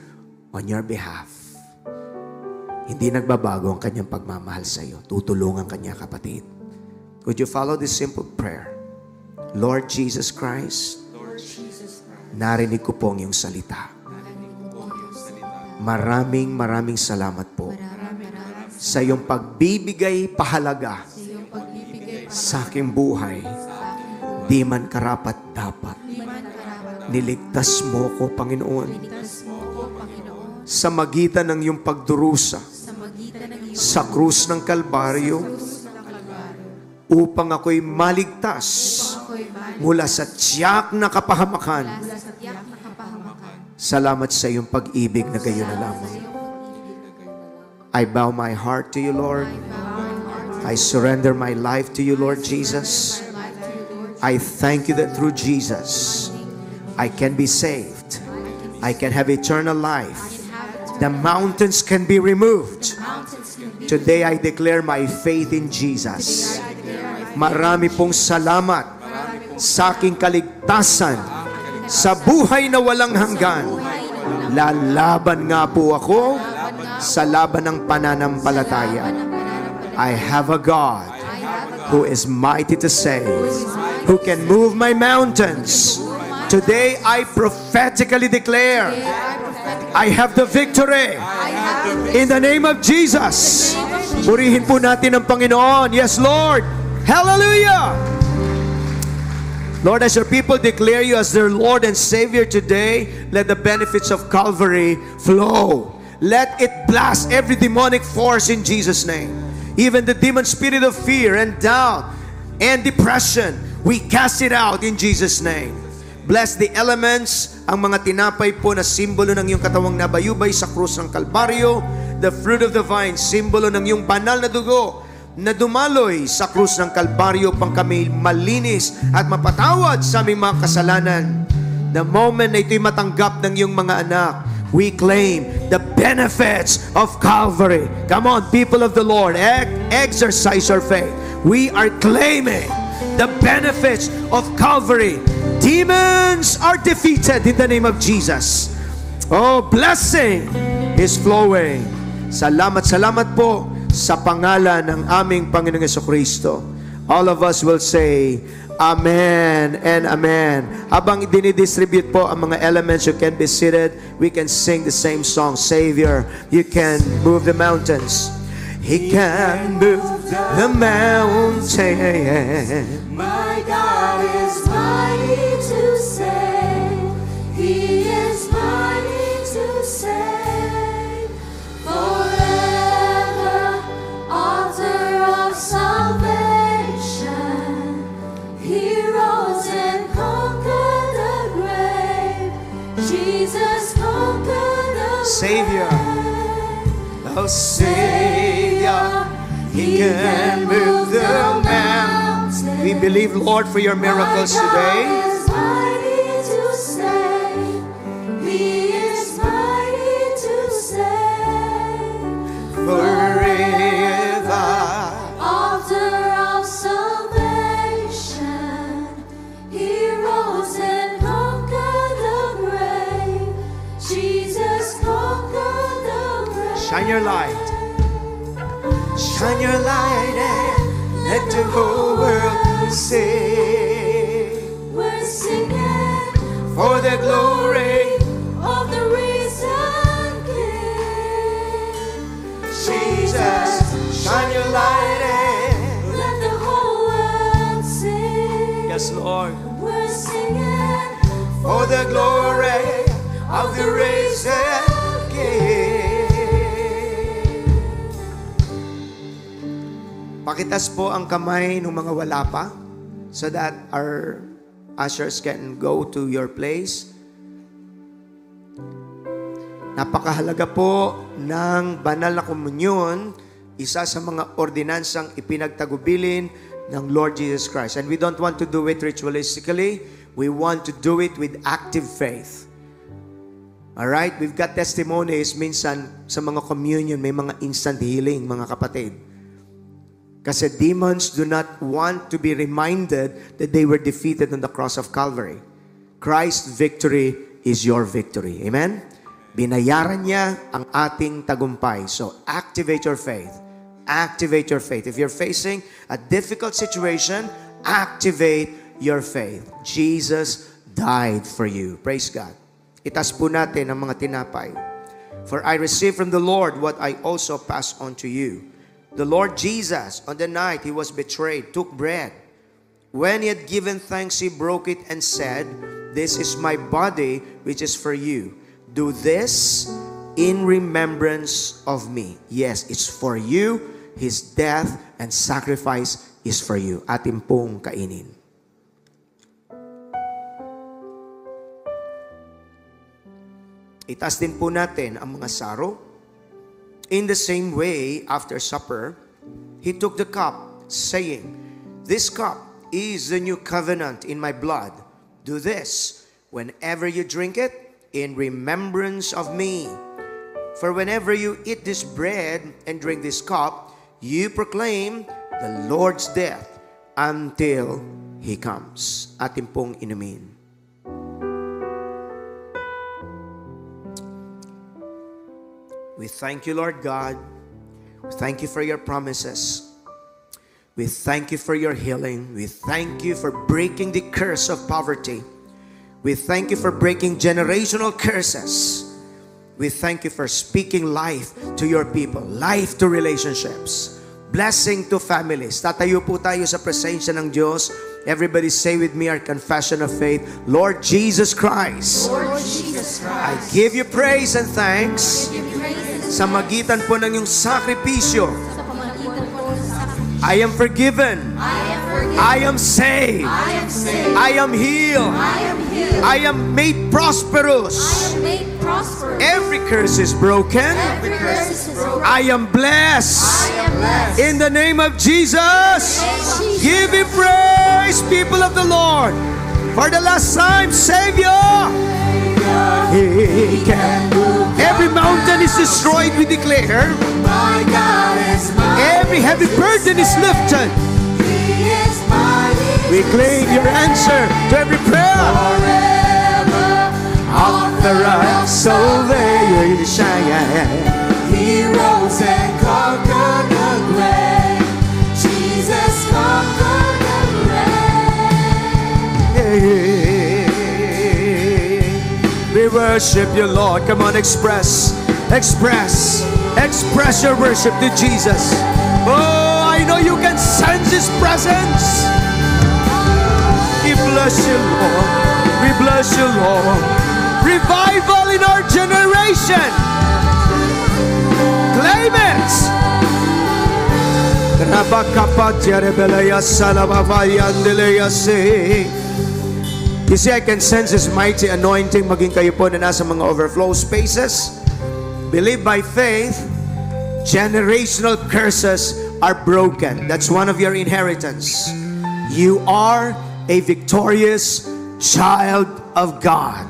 on your behalf. Hindi nagbabago ang kanyang pagmamahal sa iyo. Tutulungan kanya, kapatid. Would you follow this simple prayer? Lord Jesus Christ, narinig ko po ang iyong salita. Maraming salamat po sa iyong pagbibigay pahalaga sa aking buhay. Di man karapat dapat. Niligtas mo ko, Panginoon, sa magitan ng iyong pagdurusa sa krus ng Kalbaryo upang ako'y maligtas mula sa tiyak na kapahamakan. Salamat sa iyong pag-ibig na gayon na lamang. I bow my heart to you, Lord. I surrender my life to you, Lord Jesus. I thank you that through Jesus, I can be saved. I can have eternal life. The mountains can be removed. Today, I declare my faith in Jesus. Marami pong salamat sa aking kaligtasan sa buhay na walang hanggan. Lalaban nga po ako sa laban ng pananampalataya. I have a God who is mighty to save, who can move my mountains. Today, I prophetically declare, I have the victory. In the name of Jesus. Purihin po natin ang Panginoon. Yes, Lord. Hallelujah. Lord, as your people declare you as their Lord and Savior today, let the benefits of Calvary flow. Let it blast every demonic force in Jesus' name. Even the demon spirit of fear and doubt and depression, we cast it out in Jesus' name. Bless the elements, ang mga tinapay po na simbolo ng iyong katawang nabayubay sa krus ng Kalbaryo, the fruit of the vine, simbolo ng iyong banal na dugo na dumaloy sa krus ng Kalbaryo pang kami malinis at mapatawad sa aming mga kasalanan. The moment na ito'y matanggap ng iyong mga anak, we claim the benefits of Calvary. Come on, people of the Lord, exercise your faith. We are claiming the benefits of Calvary. Demons are defeated in the name of Jesus. Oh, blessing is flowing. Salamat, salamat po sa pangalan ng aming Panginoong Jesucristo. All of us will say, Amen and Amen. Habang dinidistribute po ang mga elements, you can be seated. We can sing the same song. Savior, you can move the mountains. He can move the mountain. My God is mighty to save. He is mighty to save. Forever, author of salvation. He rose and conquered the grave. Jesus conquered the Savior. grave. Oh, Savior, He can move the mountains. We believe, Lord, for your miracles today. Is mighty to save. He is mighty to save. Forever. Author of salvation. He rose and conquered the grave. Jesus conquered the grave. Shine your light. Shine your light and let the whole world see. We're singing For the glory of the risen King. Jesus, shine your light and Let the whole world sing. yes, Lord. We're singing For the glory of the risen King. Pakitas po ang kamay ng mga wala pa so that our ushers can go to your place. Napakahalaga po ng banal na komunyon, isa sa mga ordinansang ipinagtagubilin ng Lord Jesus Christ. And we don't want to do it ritualistically. We want to do it with active faith. Alright? We've got testimonies minsan sa mga communion, may mga instant healing, mga kapatid. Kasi demons do not want to be reminded that they were defeated on the cross of Calvary. Christ's victory is your victory. Amen? Binayaran niya ang ating tagumpay. So, activate your faith. Activate your faith. If you're facing a difficult situation, activate your faith. Jesus died for you. Praise God. Itas po natin ang mga tinapay. For I received from the Lord what I also pass on to you. The Lord Jesus, on the night He was betrayed, took bread. When He had given thanks, He broke it and said, "This is my body, which is for you. Do this in remembrance of me." Yes, it's for you. His death and sacrifice is for you. Atin pong kainin. Itaas din po natin ang mga saro. In the same way, after supper, He took the cup, saying, "This cup is the new covenant in my blood. Do this whenever you drink it in remembrance of me. For whenever you eat this bread and drink this cup, you proclaim the Lord's death until He comes." Atin pong inumin. We thank you, Lord God. We thank you for your promises. We thank you for your healing. We thank you for breaking the curse of poverty. We thank you for breaking generational curses. We thank you for speaking life to your people, life to relationships, blessing to families. Tatayo po tayo sa presensya ng Diyos. Everybody say with me our confession of faith. Lord Jesus Christ, Lord Jesus I Christ, give you praise and thanks give praise sa magitan po ng iyong sakripisyo. sa pamagitan po sa I am forgiven. I am forgiven. I am saved. I am saved. I am healed. I am healed. I am made prosperous. I am made prosperous. Every curse is broken. Every curse is broken. I am blessed. I am blessed. In the name of Jesus, give Him praise, people of the Lord. For the last time, Savior, He can move. Every mountain is destroyed, we declare. My God is mighty. Every heavy burden is lifted. He is mighty. We claim your answer to every prayer. Forever On the rock, salvation. He rose and conquered the grave. Jesus conquered the grave. We worship you, Lord. Come on, express your worship to Jesus. Oh, I know you can sense His presence. We bless you, Lord. We bless you, Lord. Revival in our generation. Claim it. You see, I can sense His mighty anointing. Maging kayo po na nasa mga overflow spaces. Believe by faith, generational curses are broken. That's one of your inheritance. You are a victorious child of God.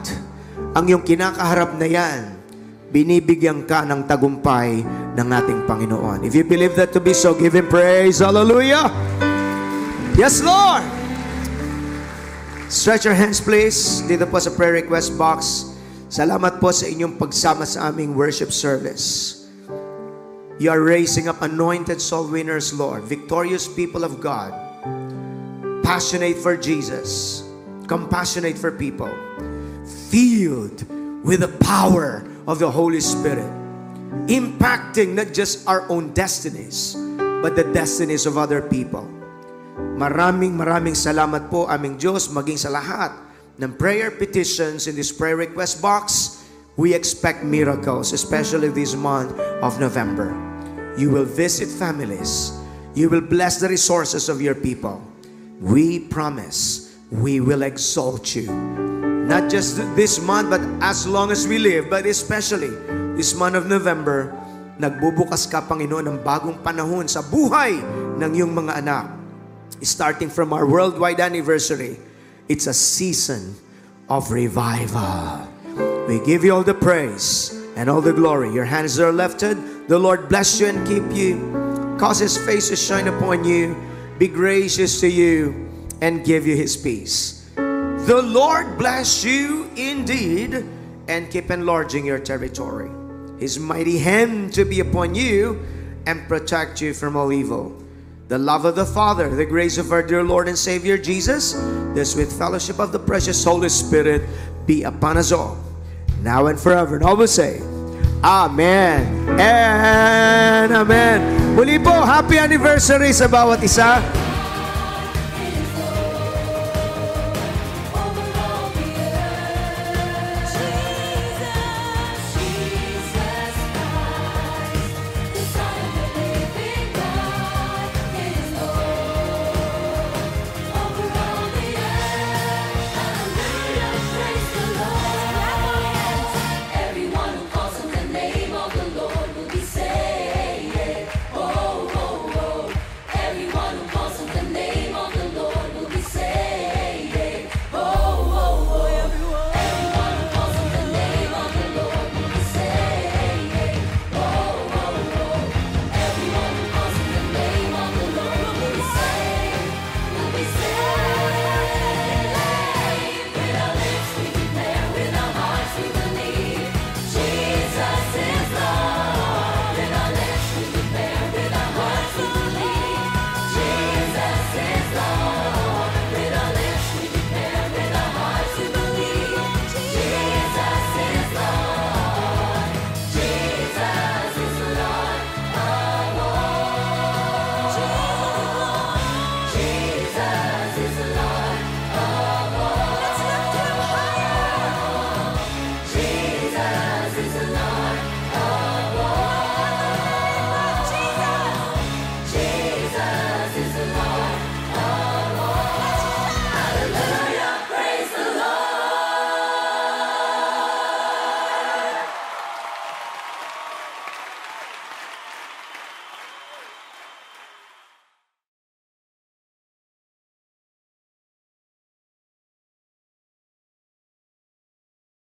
Ang iyong kinakaharap na yan, binibigyan ka ng tagumpay ng ating Panginoon. If you believe that to be so, give Him praise. Hallelujah! Yes, Lord! Stretch your hands, please. Dito po sa prayer request box. Salamat po sa inyong pagsama sa aming worship service. You are raising up anointed soul winners, Lord. Victorious people of God. Passionate for Jesus. Compassionate for people. Filled with the power of the Holy Spirit. Impacting not just our own destinies, but the destinies of other people. Maraming salamat po aming Diyos, maging sa lahat ng prayer petitions in this prayer request box. We expect miracles, especially this month of November. You will visit families. You will bless the resources of your people. We promise we will exalt you. Not just this month, but as long as we live, but especially this month of November, nagbubukas ka, Panginoon, ng bagong panahon sa buhay ng iyong mga anak. Starting from our worldwide anniversary, it's a season of revival. We give you all the praise and all the glory. Your hands are lifted. The Lord bless you and keep you. Cause His face to shine upon you. Be gracious to you and give you His peace. The Lord bless you indeed and keep enlarging your territory. His mighty hand to be upon you and protect you from all evil. The love of the Father, the grace of our dear Lord and Savior Jesus, the sweet fellowship of the precious Holy Spirit be upon us all, now and forever. And all will say, Amen and Amen. Muli po, happy anniversary sa bawat isa.